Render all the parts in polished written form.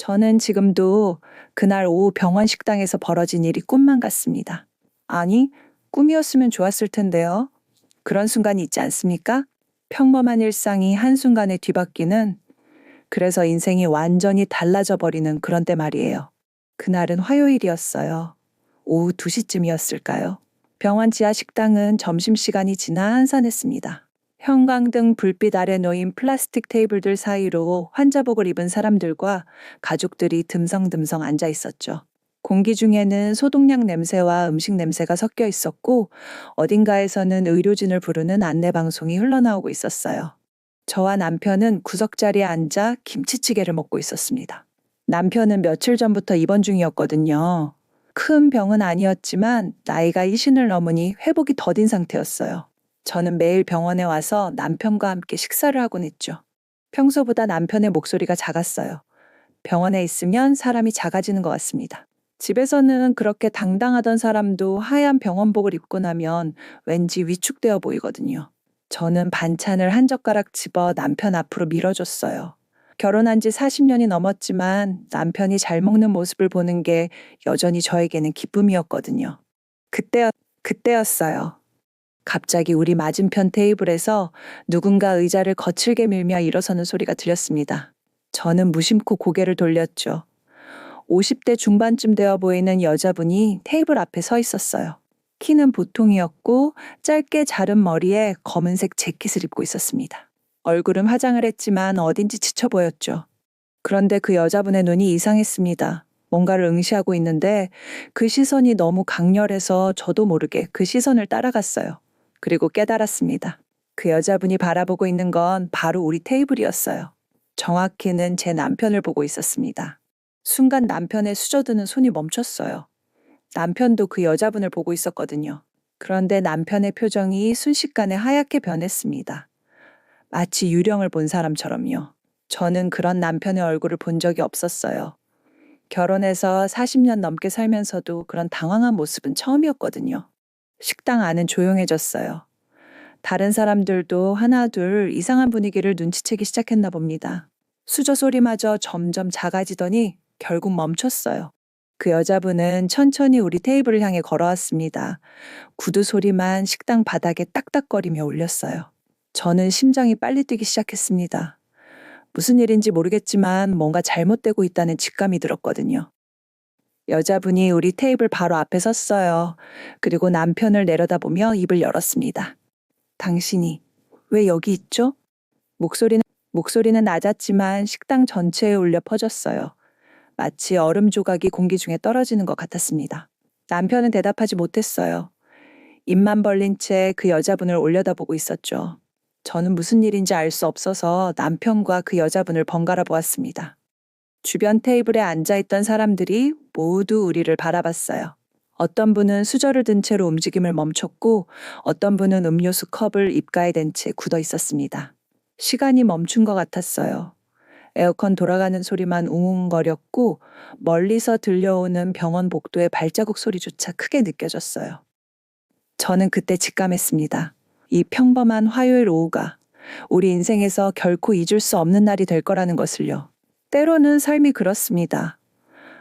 저는 지금도 그날 오후 병원 식당에서 벌어진 일이 꿈만 같습니다. 아니, 꿈이었으면 좋았을 텐데요. 그런 순간이 있지 않습니까? 평범한 일상이 한순간에 뒤바뀌는, 그래서 인생이 완전히 달라져 버리는 그런 때 말이에요. 그날은 화요일이었어요. 오후 2시쯤이었을까요? 병원 지하 식당은 점심시간이 지나 한산했습니다. 형광등 불빛 아래 놓인 플라스틱 테이블들 사이로 환자복을 입은 사람들과 가족들이 듬성듬성 앉아 있었죠. 공기 중에는 소독약 냄새와 음식 냄새가 섞여 있었고 어딘가에서는 의료진을 부르는 안내방송이 흘러나오고 있었어요. 저와 남편은 구석자리에 앉아 김치찌개를 먹고 있었습니다. 남편은 며칠 전부터 입원 중이었거든요. 큰 병은 아니었지만 나이가 이신을 넘으니 회복이 더딘 상태였어요. 저는 매일 병원에 와서 남편과 함께 식사를 하곤 했죠. 평소보다 남편의 목소리가 작았어요. 병원에 있으면 사람이 작아지는 것 같습니다. 집에서는 그렇게 당당하던 사람도 하얀 병원복을 입고 나면 왠지 위축되어 보이거든요. 저는 반찬을 한 젓가락 집어 남편 앞으로 밀어줬어요. 결혼한 지 40년이 넘었지만 남편이 잘 먹는 모습을 보는 게 여전히 저에게는 기쁨이었거든요. 그때였어요. 갑자기 우리 맞은편 테이블에서 누군가 의자를 거칠게 밀며 일어서는 소리가 들렸습니다. 저는 무심코 고개를 돌렸죠. 50대 중반쯤 되어 보이는 여자분이 테이블 앞에 서 있었어요. 키는 보통이었고 짧게 자른 머리에 검은색 재킷을 입고 있었습니다. 얼굴은 화장을 했지만 어딘지 지쳐 보였죠. 그런데 그 여자분의 눈이 이상했습니다. 뭔가를 응시하고 있는데 그 시선이 너무 강렬해서 저도 모르게 그 시선을 따라갔어요. 그리고 깨달았습니다. 그 여자분이 바라보고 있는 건 바로 우리 테이블이었어요. 정확히는 제 남편을 보고 있었습니다. 순간 남편의 수저드는 손이 멈췄어요. 남편도 그 여자분을 보고 있었거든요. 그런데 남편의 표정이 순식간에 하얗게 변했습니다. 마치 유령을 본 사람처럼요. 저는 그런 남편의 얼굴을 본 적이 없었어요. 결혼해서 40년 넘게 살면서도 그런 당황한 모습은 처음이었거든요. 식당 안은 조용해졌어요. 다른 사람들도 하나둘 이상한 분위기를 눈치채기 시작했나 봅니다. 수저 소리마저 점점 작아지더니 결국 멈췄어요. 그 여자분은 천천히 우리 테이블을 향해 걸어왔습니다. 구두 소리만 식당 바닥에 딱딱거리며 울렸어요. 저는 심장이 빨리 뛰기 시작했습니다. 무슨 일인지 모르겠지만 뭔가 잘못되고 있다는 직감이 들었거든요. 여자분이 우리 테이블 바로 앞에 섰어요. 그리고 남편을 내려다보며 입을 열었습니다. 당신이 왜 여기 있죠? 목소리는 낮았지만 식당 전체에 울려 퍼졌어요. 마치 얼음 조각이 공기 중에 떨어지는 것 같았습니다. 남편은 대답하지 못했어요. 입만 벌린 채 그 여자분을 올려다보고 있었죠. 저는 무슨 일인지 알 수 없어서 남편과 그 여자분을 번갈아 보았습니다. 주변 테이블에 앉아있던 사람들이 모두 우리를 바라봤어요. 어떤 분은 수저를 든 채로 움직임을 멈췄고 어떤 분은 음료수 컵을 입가에 댄 채 굳어 있었습니다. 시간이 멈춘 것 같았어요. 에어컨 돌아가는 소리만 웅웅거렸고 멀리서 들려오는 병원 복도의 발자국 소리조차 크게 느껴졌어요. 저는 그때 직감했습니다. 이 평범한 화요일 오후가 우리 인생에서 결코 잊을 수 없는 날이 될 거라는 것을요. 때로는 삶이 그렇습니다.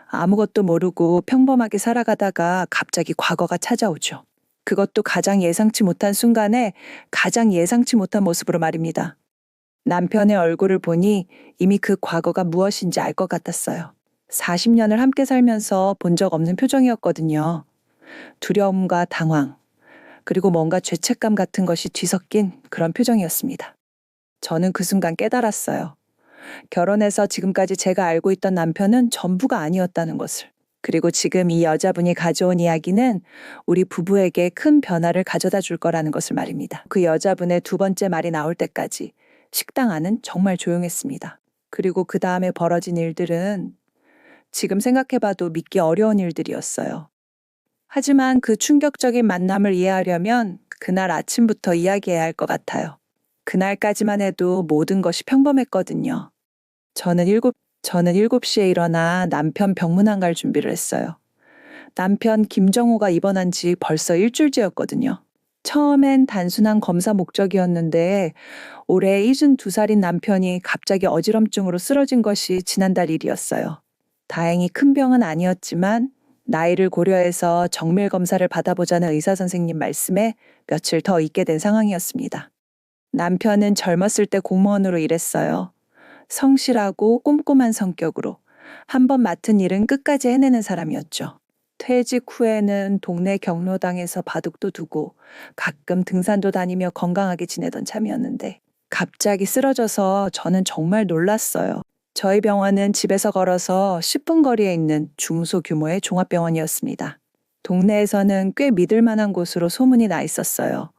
아무것도 모르고 평범하게 살아가다가 갑자기 과거가 찾아오죠. 그것도 가장 예상치 못한 순간에 가장 예상치 못한 모습으로 말입니다. 남편의 얼굴을 보니 이미 그 과거가 무엇인지 알 것 같았어요. 40년을 함께 살면서 본 적 없는 표정이었거든요. 두려움과 당황, 그리고 뭔가 죄책감 같은 것이 뒤섞인 그런 표정이었습니다. 저는 그 순간 깨달았어요. 결혼해서 지금까지 제가 알고 있던 남편은 전부가 아니었다는 것을. 그리고 지금 이 여자분이 가져온 이야기는 우리 부부에게 큰 변화를 가져다 줄 거라는 것을 말입니다. 그 여자분의 두 번째 말이 나올 때까지 식당 안은 정말 조용했습니다. 그리고 그 다음에 벌어진 일들은 지금 생각해봐도 믿기 어려운 일들이었어요. 하지만 그 충격적인 만남을 이해하려면 그날 아침부터 이야기해야 할 것 같아요. 그날까지만 해도 모든 것이 평범했거든요. 저는 7시에 일어나 남편 병문안 갈 준비를 했어요. 남편 김정호가 입원한 지 벌써 일주일째였거든요. 처음엔 단순한 검사 목적이었는데 올해 72살인 남편이 갑자기 어지럼증으로 쓰러진 것이 지난달 일이었어요. 다행히 큰 병은 아니었지만 나이를 고려해서 정밀 검사를 받아보자는 의사 선생님 말씀에 며칠 더 있게 된 상황이었습니다. 남편은 젊었을 때 공무원으로 일했어요. 성실하고 꼼꼼한 성격으로 한 번 맡은 일은 끝까지 해내는 사람이었죠. 퇴직 후에는 동네 경로당에서 바둑도 두고 가끔 등산도 다니며 건강하게 지내던 참이었는데 갑자기 쓰러져서 저는 정말 놀랐어요. 저희 병원은 집에서 걸어서 10분 거리에 있는 중소규모의 종합병원이었습니다. 동네에서는 꽤 믿을 만한 곳으로 소문이 나 있었어요.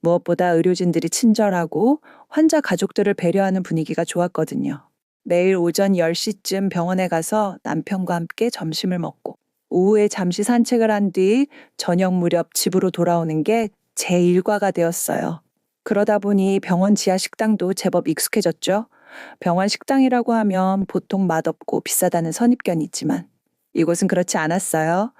무엇보다 의료진들이 친절하고 환자 가족들을 배려하는 분위기가 좋았거든요. 매일 오전 10시쯤 병원에 가서 남편과 함께 점심을 먹고 오후에 잠시 산책을 한 뒤 저녁 무렵 집으로 돌아오는 게 제 일과가 되었어요. 그러다 보니 병원 지하 식당도 제법 익숙해졌죠. 병원 식당이라고 하면 보통 맛없고 비싸다는 선입견이 있지만 이곳은 그렇지 않았어요.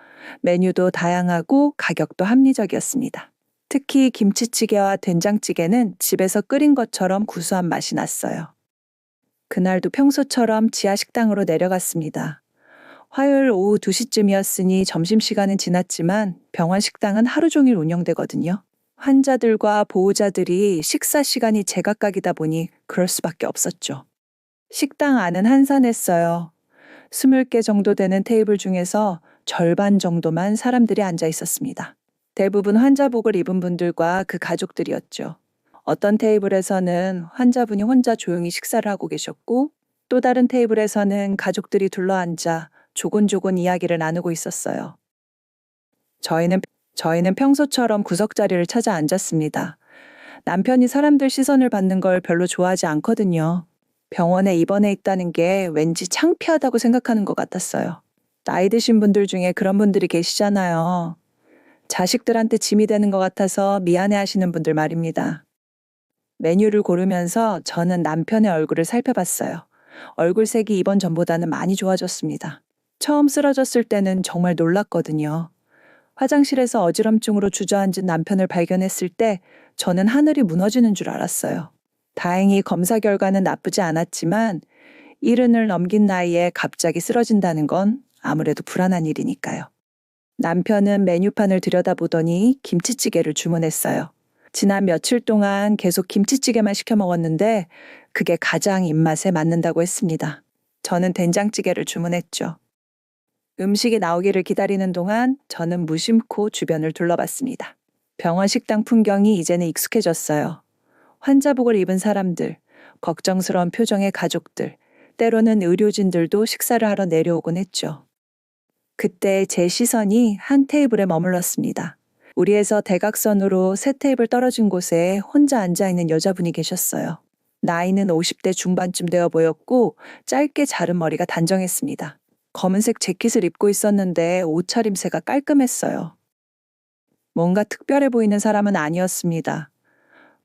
메뉴도 다양하고 가격도 합리적이었습니다. 특히 김치찌개와 된장찌개는 집에서 끓인 것처럼 구수한 맛이 났어요. 그날도 평소처럼 지하 식당으로 내려갔습니다. 화요일 오후 2시쯤이었으니 점심시간은 지났지만 병원 식당은 하루 종일 운영되거든요. 환자들과 보호자들이 식사 시간이 제각각이다 보니 그럴 수밖에 없었죠. 식당 안은 한산했어요. 20개 정도 되는 테이블 중에서 절반 정도만 사람들이 앉아 있었습니다. 대부분 환자복을 입은 분들과 그 가족들이었죠. 어떤 테이블에서는 환자분이 혼자 조용히 식사를 하고 계셨고 또 다른 테이블에서는 가족들이 둘러앉아 조곤조곤 이야기를 나누고 있었어요. 저희는 평소처럼 구석자리를 찾아 앉았습니다. 남편이 사람들 시선을 받는 걸 별로 좋아하지 않거든요. 병원에 입원해 있다는 게 왠지 창피하다고 생각하는 것 같았어요. 나이 드신 분들 중에 그런 분들이 계시잖아요. 자식들한테 짐이 되는 것 같아서 미안해 하시는 분들 말입니다. 메뉴를 고르면서 저는 남편의 얼굴을 살펴봤어요. 얼굴색이 이번 전보다는 많이 좋아졌습니다. 처음 쓰러졌을 때는 정말 놀랐거든요. 화장실에서 어지럼증으로 주저앉은 남편을 발견했을 때 저는 하늘이 무너지는 줄 알았어요. 다행히 검사 결과는 나쁘지 않았지만 70을 넘긴 나이에 갑자기 쓰러진다는 건 아무래도 불안한 일이니까요. 남편은 메뉴판을 들여다보더니 김치찌개를 주문했어요. 지난 며칠 동안 계속 김치찌개만 시켜 먹었는데 그게 가장 입맛에 맞는다고 했습니다. 저는 된장찌개를 주문했죠. 음식이 나오기를 기다리는 동안 저는 무심코 주변을 둘러봤습니다. 병원 식당 풍경이 이제는 익숙해졌어요. 환자복을 입은 사람들, 걱정스러운 표정의 가족들, 때로는 의료진들도 식사를 하러 내려오곤 했죠. 그때 제 시선이 한 테이블에 머물렀습니다. 우리에서 대각선으로 3테이블 떨어진 곳에 혼자 앉아있는 여자분이 계셨어요. 나이는 50대 중반쯤 되어 보였고 짧게 자른 머리가 단정했습니다. 검은색 재킷을 입고 있었는데 옷차림새가 깔끔했어요. 뭔가 특별해 보이는 사람은 아니었습니다.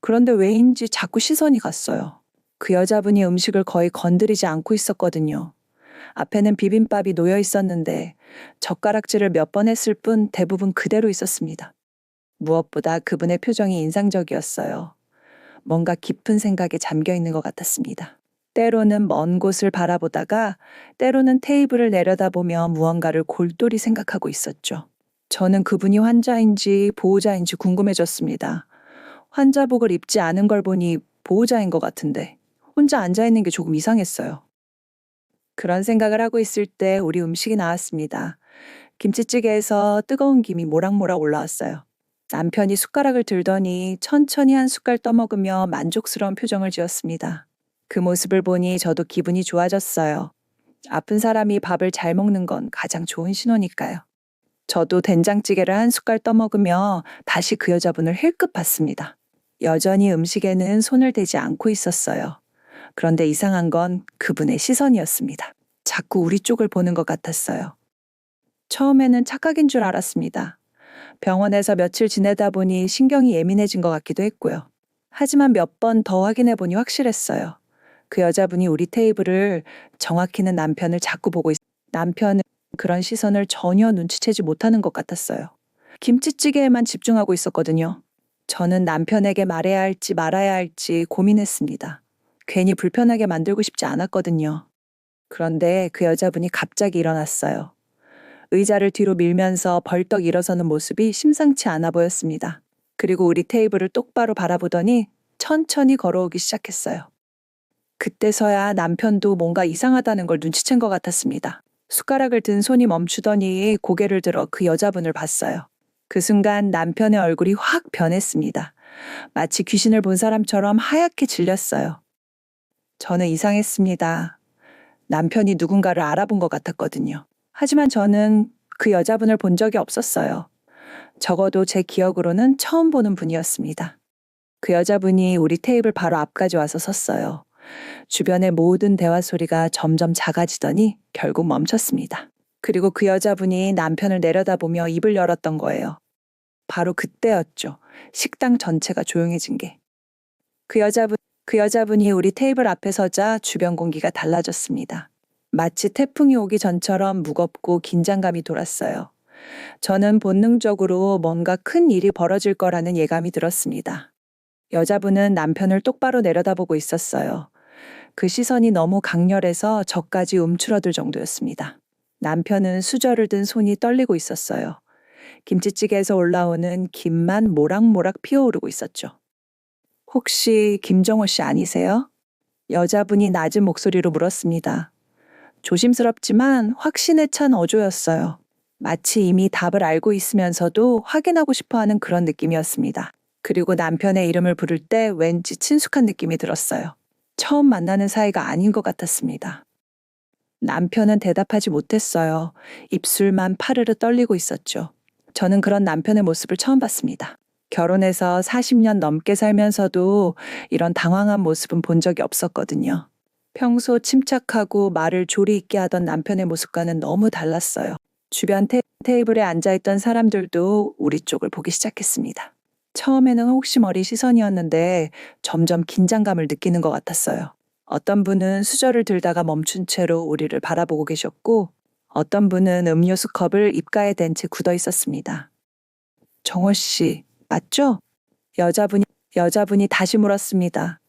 그런데 왜인지 자꾸 시선이 갔어요. 그 여자분이 음식을 거의 건드리지 않고 있었거든요. 앞에는 비빔밥이 놓여 있었는데 젓가락질을 몇 번 했을 뿐 대부분 그대로 있었습니다. 무엇보다 그분의 표정이 인상적이었어요. 뭔가 깊은 생각에 잠겨 있는 것 같았습니다. 때로는 먼 곳을 바라보다가 때로는 테이블을 내려다보며 무언가를 골똘히 생각하고 있었죠. 저는 그분이 환자인지 보호자인지 궁금해졌습니다. 환자복을 입지 않은 걸 보니 보호자인 것 같은데 혼자 앉아있는 게 조금 이상했어요. 그런 생각을 하고 있을 때 우리 음식이 나왔습니다. 김치찌개에서 뜨거운 김이 모락모락 올라왔어요. 남편이 숟가락을 들더니 천천히 한 숟갈 떠먹으며 만족스러운 표정을 지었습니다. 그 모습을 보니 저도 기분이 좋아졌어요. 아픈 사람이 밥을 잘 먹는 건 가장 좋은 신호니까요. 저도 된장찌개를 한 숟갈 떠먹으며 다시 그 여자분을 힐끗 봤습니다. 여전히 음식에는 손을 대지 않고 있었어요. 그런데 이상한 건 그분의 시선이었습니다. 자꾸 우리 쪽을 보는 것 같았어요. 처음에는 착각인 줄 알았습니다. 병원에서 며칠 지내다 보니 신경이 예민해진 것 같기도 했고요. 하지만 몇 번 더 확인해 보니 확실했어요. 그 여자분이 우리 테이블을, 정확히는 남편을 자꾸 보고 남편은 그런 시선을 전혀 눈치채지 못하는 것 같았어요. 김치찌개에만 집중하고 있었거든요. 저는 남편에게 말해야 할지 말아야 할지 고민했습니다. 괜히 불편하게 만들고 싶지 않았거든요. 그런데 그 여자분이 갑자기 일어났어요. 의자를 뒤로 밀면서 벌떡 일어서는 모습이 심상치 않아 보였습니다. 그리고 우리 테이블을 똑바로 바라보더니 천천히 걸어오기 시작했어요. 그때서야 남편도 뭔가 이상하다는 걸 눈치챈 것 같았습니다. 숟가락을 든 손이 멈추더니 고개를 들어 그 여자분을 봤어요. 그 순간 남편의 얼굴이 확 변했습니다. 마치 귀신을 본 사람처럼 하얗게 질렸어요. 저는 이상했습니다. 남편이 누군가를 알아본 것 같았거든요. 하지만 저는 그 여자분을 본 적이 없었어요. 적어도 제 기억으로는 처음 보는 분이었습니다. 그 여자분이 우리 테이블 바로 앞까지 와서 섰어요. 주변의 모든 대화 소리가 점점 작아지더니 결국 멈췄습니다. 그리고 그 여자분이 남편을 내려다보며 입을 열었던 거예요. 바로 그때였죠. 식당 전체가 조용해진 게. 그 여자분이 우리 테이블 앞에 서자 주변 공기가 달라졌습니다. 마치 태풍이 오기 전처럼 무겁고 긴장감이 돌았어요. 저는 본능적으로 뭔가 큰 일이 벌어질 거라는 예감이 들었습니다. 여자분은 남편을 똑바로 내려다보고 있었어요. 그 시선이 너무 강렬해서 저까지 움츠러들 정도였습니다. 남편은 수저를 든 손이 떨리고 있었어요. 김치찌개에서 올라오는 김만 모락모락 피어오르고 있었죠. 혹시 김정호 씨 아니세요? 여자분이 낮은 목소리로 물었습니다. 조심스럽지만 확신에 찬 어조였어요. 마치 이미 답을 알고 있으면서도 확인하고 싶어 하는 그런 느낌이었습니다. 그리고 남편의 이름을 부를 때 왠지 친숙한 느낌이 들었어요. 처음 만나는 사이가 아닌 것 같았습니다. 남편은 대답하지 못했어요. 입술만 파르르 떨리고 있었죠. 저는 그런 남편의 모습을 처음 봤습니다. 결혼해서 40년 넘게 살면서도 이런 당황한 모습은 본 적이 없었거든요. 평소 침착하고 말을 조리 있게 하던 남편의 모습과는 너무 달랐어요. 주변 테이블에 앉아있던 사람들도 우리 쪽을 보기 시작했습니다. 처음에는 혹시머리 시선이었는데 점점 긴장감을 느끼는 것 같았어요. 어떤 분은 수저를 들다가 멈춘 채로 우리를 바라보고 계셨고 어떤 분은 음료수 컵을 입가에 댄 채 굳어 있었습니다. 정호 씨, 맞죠? 여자분이 다시 물었습니다.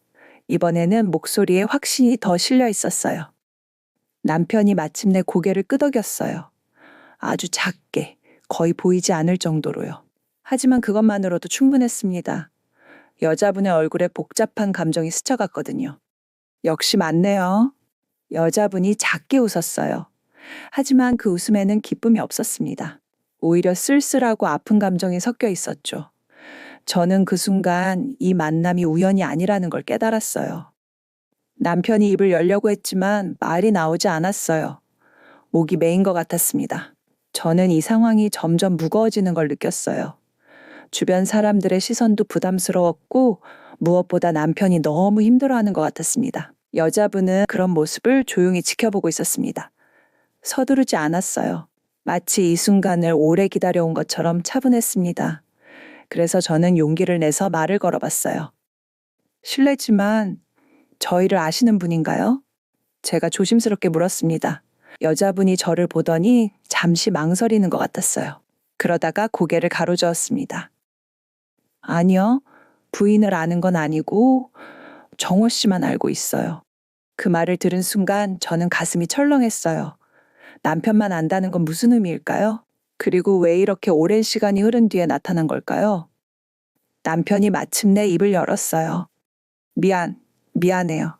이번에는 목소리에 확신이 더 실려 있었어요. 남편이 마침내 고개를 끄덕였어요. 아주 작게, 거의 보이지 않을 정도로요. 하지만 그것만으로도 충분했습니다. 여자분의 얼굴에 복잡한 감정이 스쳐갔거든요. 역시 맞네요. 여자분이 작게 웃었어요. 하지만 그 웃음에는 기쁨이 없었습니다. 오히려 쓸쓸하고 아픈 감정이 섞여 있었죠. 저는 그 순간 이 만남이 우연이 아니라는 걸 깨달았어요. 남편이 입을 열려고 했지만 말이 나오지 않았어요. 목이 메인 것 같았습니다. 저는 이 상황이 점점 무거워지는 걸 느꼈어요. 주변 사람들의 시선도 부담스러웠고 무엇보다 남편이 너무 힘들어하는 것 같았습니다. 여자분은 그런 모습을 조용히 지켜보고 있었습니다. 서두르지 않았어요. 마치 이 순간을 오래 기다려온 것처럼 차분했습니다. 그래서 저는 용기를 내서 말을 걸어봤어요. 실례지만 저희를 아시는 분인가요? 제가 조심스럽게 물었습니다. 여자분이 저를 보더니 잠시 망설이는 것 같았어요. 그러다가 고개를 가로저었습니다. 아니요, 부인을 아는 건 아니고 정호 씨만 알고 있어요. 그 말을 들은 순간 저는 가슴이 철렁했어요. 남편만 안다는 건 무슨 의미일까요? 그리고 왜 이렇게 오랜 시간이 흐른 뒤에 나타난 걸까요? 남편이 마침내 입을 열었어요. 미안해요.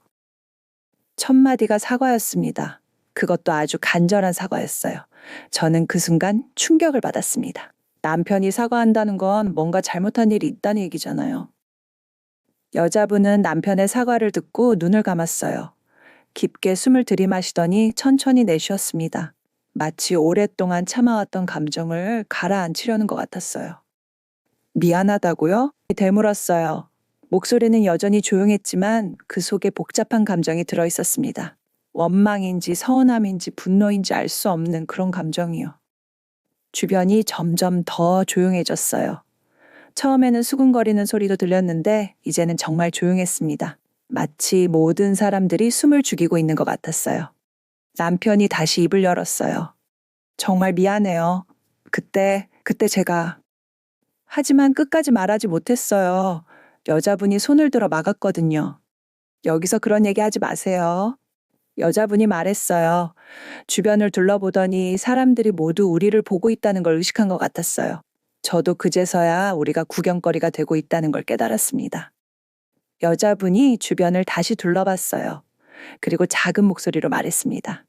첫 마디가 사과였습니다. 그것도 아주 간절한 사과였어요. 저는 그 순간 충격을 받았습니다. 남편이 사과한다는 건 뭔가 잘못한 일이 있다는 얘기잖아요. 여자분은 남편의 사과를 듣고 눈을 감았어요. 깊게 숨을 들이마시더니 천천히 내쉬었습니다. 마치 오랫동안 참아왔던 감정을 가라앉히려는 것 같았어요. 미안하다고요? 되물었어요. 목소리는 여전히 조용했지만 그 속에 복잡한 감정이 들어있었습니다. 원망인지 서운함인지 분노인지 알 수 없는 그런 감정이요. 주변이 점점 더 조용해졌어요. 처음에는 수근거리는 소리도 들렸는데 이제는 정말 조용했습니다. 마치 모든 사람들이 숨을 죽이고 있는 것 같았어요. 남편이 다시 입을 열었어요. 정말 미안해요. 그때 제가... 하지만 끝까지 말하지 못했어요. 여자분이 손을 들어 막았거든요. 여기서 그런 얘기 하지 마세요. 여자분이 말했어요. 주변을 둘러보더니 사람들이 모두 우리를 보고 있다는 걸 의식한 것 같았어요. 저도 그제서야 우리가 구경거리가 되고 있다는 걸 깨달았습니다. 여자분이 주변을 다시 둘러봤어요. 그리고 작은 목소리로 말했습니다.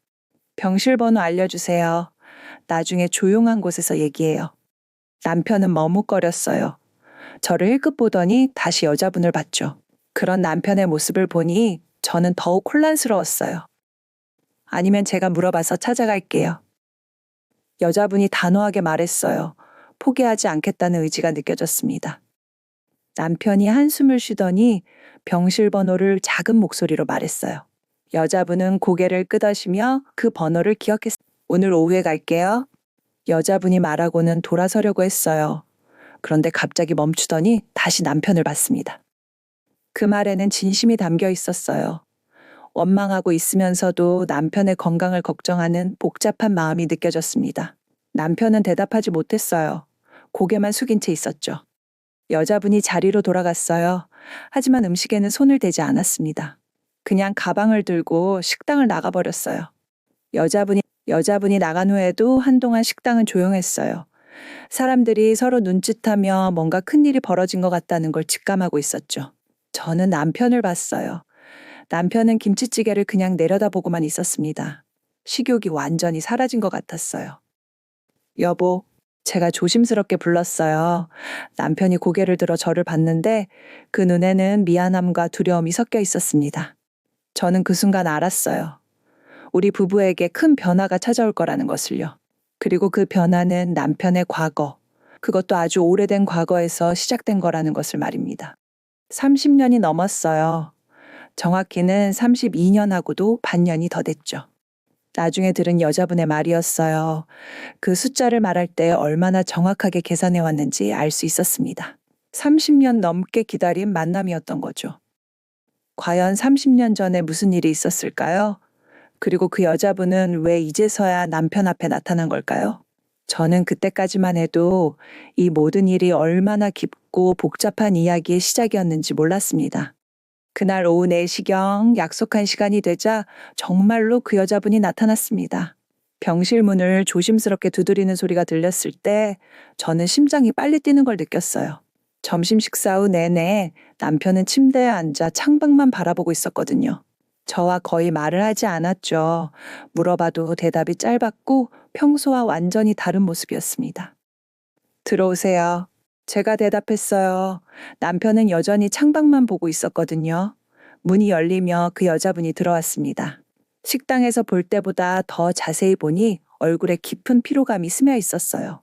병실 번호 알려주세요. 나중에 조용한 곳에서 얘기해요. 남편은 머뭇거렸어요. 저를 힐끗 보더니 다시 여자분을 봤죠. 그런 남편의 모습을 보니 저는 더욱 혼란스러웠어요. 아니면 제가 물어봐서 찾아갈게요. 여자분이 단호하게 말했어요. 포기하지 않겠다는 의지가 느껴졌습니다. 남편이 한숨을 쉬더니 병실 번호를 작은 목소리로 말했어요. 여자분은 고개를 끄덕이며 그 번호를 기억했어요. 오늘 오후에 갈게요. 여자분이 말하고는 돌아서려고 했어요. 그런데 갑자기 멈추더니 다시 남편을 봤습니다. 그 말에는 진심이 담겨 있었어요. 원망하고 있으면서도 남편의 건강을 걱정하는 복잡한 마음이 느껴졌습니다. 남편은 대답하지 못했어요. 고개만 숙인 채 있었죠. 여자분이 자리로 돌아갔어요. 하지만 음식에는 손을 대지 않았습니다. 그냥 가방을 들고 식당을 나가버렸어요. 여자분이 나간 후에도 한동안 식당은 조용했어요. 사람들이 서로 눈짓하며 뭔가 큰일이 벌어진 것 같다는 걸 직감하고 있었죠. 저는 남편을 봤어요. 남편은 김치찌개를 그냥 내려다보고만 있었습니다. 식욕이 완전히 사라진 것 같았어요. 여보, 제가 조심스럽게 불렀어요. 남편이 고개를 들어 저를 봤는데 그 눈에는 미안함과 두려움이 섞여 있었습니다. 저는 그 순간 알았어요. 우리 부부에게 큰 변화가 찾아올 거라는 것을요. 그리고 그 변화는 남편의 과거, 그것도 아주 오래된 과거에서 시작된 거라는 것을 말입니다. 30년이 넘었어요. 정확히는 32년하고도 반년이 더 됐죠. 나중에 들은 여자분의 말이었어요. 그 숫자를 말할 때 얼마나 정확하게 계산해 왔는지 알 수 있었습니다. 30년 넘게 기다린 만남이었던 거죠. 과연 30년 전에 무슨 일이 있었을까요? 그리고 그 여자분은 왜 이제서야 남편 앞에 나타난 걸까요? 저는 그때까지만 해도 이 모든 일이 얼마나 깊고 복잡한 이야기의 시작이었는지 몰랐습니다. 그날 오후 4시경 약속한 시간이 되자 정말로 그 여자분이 나타났습니다. 병실 문을 조심스럽게 두드리는 소리가 들렸을 때 저는 심장이 빨리 뛰는 걸 느꼈어요. 점심 식사 후 내내 남편은 침대에 앉아 창밖만 바라보고 있었거든요. 저와 거의 말을 하지 않았죠. 물어봐도 대답이 짧았고 평소와 완전히 다른 모습이었습니다. 들어오세요. 제가 대답했어요. 남편은 여전히 창밖만 보고 있었거든요. 문이 열리며 그 여자분이 들어왔습니다. 식당에서 볼 때보다 더 자세히 보니 얼굴에 깊은 피로감이 스며 있었어요.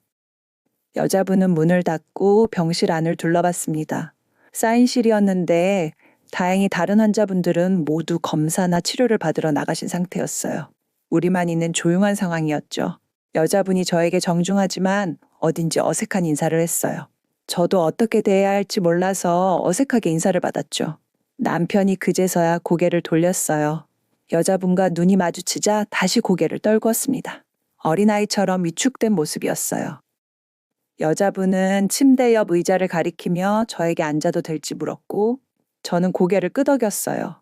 여자분은 문을 닫고 병실 안을 둘러봤습니다. 사인실이었는데 다행히 다른 환자분들은 모두 검사나 치료를 받으러 나가신 상태였어요. 우리만 있는 조용한 상황이었죠. 여자분이 저에게 정중하지만 어딘지 어색한 인사를 했어요. 저도 어떻게 대해야 할지 몰라서 어색하게 인사를 받았죠. 남편이 그제서야 고개를 돌렸어요. 여자분과 눈이 마주치자 다시 고개를 떨구었습니다. 어린아이처럼 위축된 모습이었어요. 여자분은 침대 옆 의자를 가리키며 저에게 앉아도 될지 물었고 저는 고개를 끄덕였어요.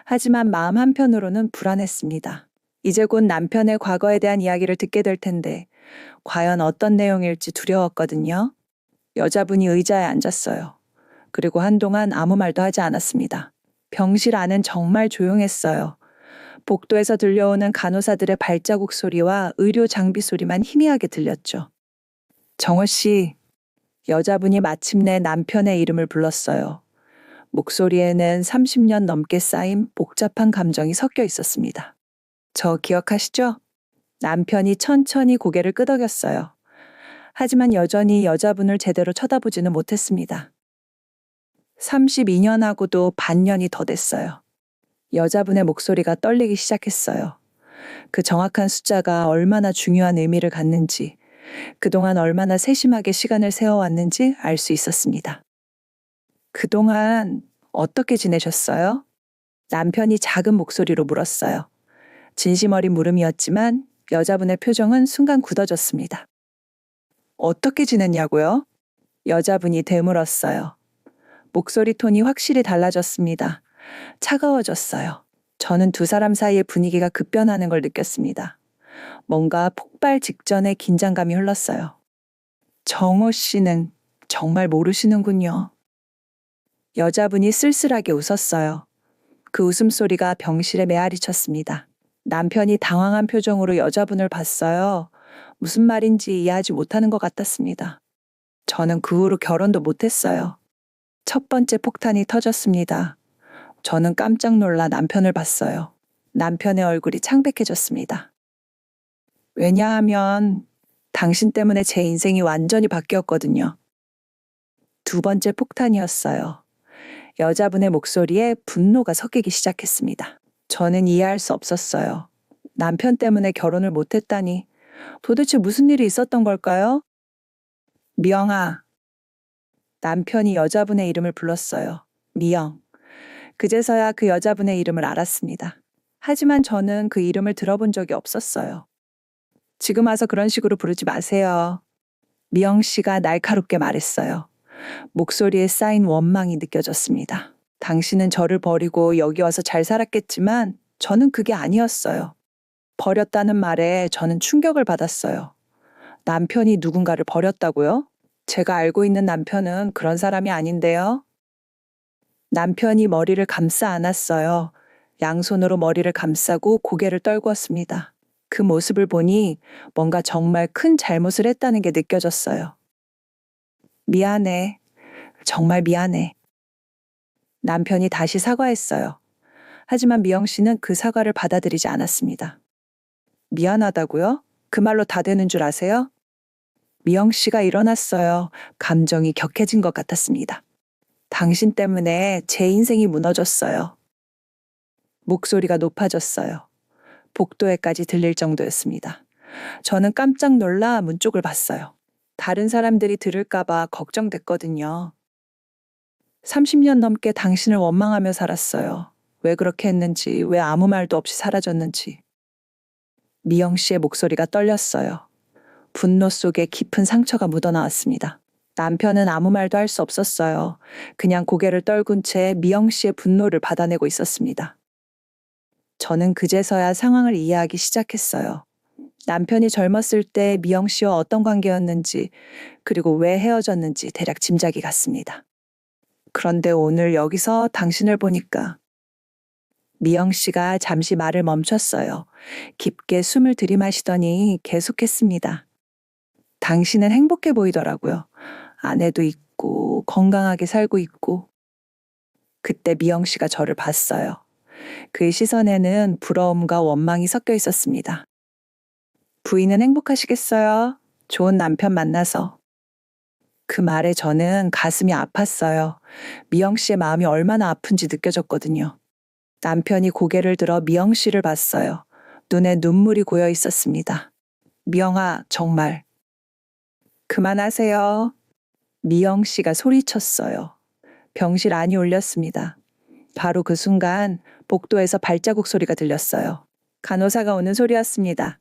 하지만 마음 한편으로는 불안했습니다. 이제 곧 남편의 과거에 대한 이야기를 듣게 될 텐데 과연 어떤 내용일지 두려웠거든요. 여자분이 의자에 앉았어요. 그리고 한동안 아무 말도 하지 않았습니다. 병실 안은 정말 조용했어요. 복도에서 들려오는 간호사들의 발자국 소리와 의료 장비 소리만 희미하게 들렸죠. 정호 씨, 여자분이 마침내 남편의 이름을 불렀어요. 목소리에는 30년 넘게 쌓인 복잡한 감정이 섞여 있었습니다. 저 기억하시죠? 남편이 천천히 고개를 끄덕였어요. 하지만 여전히 여자분을 제대로 쳐다보지는 못했습니다. 32년하고도 반년이 더 됐어요. 여자분의 목소리가 떨리기 시작했어요. 그 정확한 숫자가 얼마나 중요한 의미를 갖는지, 그동안 얼마나 세심하게 시간을 세워왔는지 알 수 있었습니다. 그동안 어떻게 지내셨어요? 남편이 작은 목소리로 물었어요. 진심 어린 물음이었지만 여자분의 표정은 순간 굳어졌습니다. 어떻게 지냈냐고요? 여자분이 되물었어요. 목소리 톤이 확실히 달라졌습니다. 차가워졌어요. 저는 두 사람 사이의 분위기가 급변하는 걸 느꼈습니다. 뭔가 폭발 직전의 긴장감이 흘렀어요. 정호 씨는 정말 모르시는군요. 여자분이 쓸쓸하게 웃었어요. 그 웃음소리가 병실에 메아리 쳤습니다. 남편이 당황한 표정으로 여자분을 봤어요. 무슨 말인지 이해하지 못하는 것 같았습니다. 저는 그 후로 결혼도 못했어요. 첫 번째 폭탄이 터졌습니다. 저는 깜짝 놀라 남편을 봤어요. 남편의 얼굴이 창백해졌습니다. 왜냐하면 당신 때문에 제 인생이 완전히 바뀌었거든요. 두 번째 폭탄이었어요. 여자분의 목소리에 분노가 섞이기 시작했습니다. 저는 이해할 수 없었어요. 남편 때문에 결혼을 못했다니 도대체 무슨 일이 있었던 걸까요? 미영아. 남편이 여자분의 이름을 불렀어요. 미영. 그제서야 그 여자분의 이름을 알았습니다. 하지만 저는 그 이름을 들어본 적이 없었어요. 지금 와서 그런 식으로 부르지 마세요. 미영 씨가 날카롭게 말했어요. 목소리에 쌓인 원망이 느껴졌습니다. 당신은 저를 버리고 여기 와서 잘 살았겠지만 저는 그게 아니었어요. 버렸다는 말에 저는 충격을 받았어요. 남편이 누군가를 버렸다고요? 제가 알고 있는 남편은 그런 사람이 아닌데요. 남편이 머리를 감싸 안았어요. 양손으로 머리를 감싸고 고개를 떨구었습니다. 그 모습을 보니 뭔가 정말 큰 잘못을 했다는 게 느껴졌어요. 미안해. 정말 미안해. 남편이 다시 사과했어요. 하지만 미영 씨는 그 사과를 받아들이지 않았습니다. 미안하다고요? 그 말로 다 되는 줄 아세요? 미영 씨가 일어났어요. 감정이 격해진 것 같았습니다. 당신 때문에 제 인생이 무너졌어요. 목소리가 높아졌어요. 복도에까지 들릴 정도였습니다. 저는 깜짝 놀라 문 쪽을 봤어요. 다른 사람들이 들을까봐 걱정됐거든요. 30년 넘게 당신을 원망하며 살았어요. 왜 그렇게 했는지, 왜 아무 말도 없이 사라졌는지. 미영 씨의 목소리가 떨렸어요. 분노 속에 깊은 상처가 묻어나왔습니다. 남편은 아무 말도 할 수 없었어요. 그냥 고개를 떨군 채 미영 씨의 분노를 받아내고 있었습니다. 저는 그제서야 상황을 이해하기 시작했어요. 남편이 젊었을 때 미영 씨와 어떤 관계였는지, 그리고 왜 헤어졌는지 대략 짐작이 갔습니다. 그런데 오늘 여기서 당신을 보니까 미영 씨가 잠시 말을 멈췄어요. 깊게 숨을 들이마시더니 계속했습니다. 당신은 행복해 보이더라고요. 아내도 있고 건강하게 살고 있고. 그때 미영 씨가 저를 봤어요. 그의 시선에는 부러움과 원망이 섞여 있었습니다. 부인은 행복하시겠어요? 좋은 남편 만나서. 그 말에 저는 가슴이 아팠어요. 미영 씨의 마음이 얼마나 아픈지 느껴졌거든요. 남편이 고개를 들어 미영 씨를 봤어요. 눈에 눈물이 고여 있었습니다. 미영아, 정말. 그만하세요. 미영 씨가 소리쳤어요. 병실 안이 울렸습니다. 바로 그 순간 복도에서 발자국 소리가 들렸어요. 간호사가 오는 소리였습니다.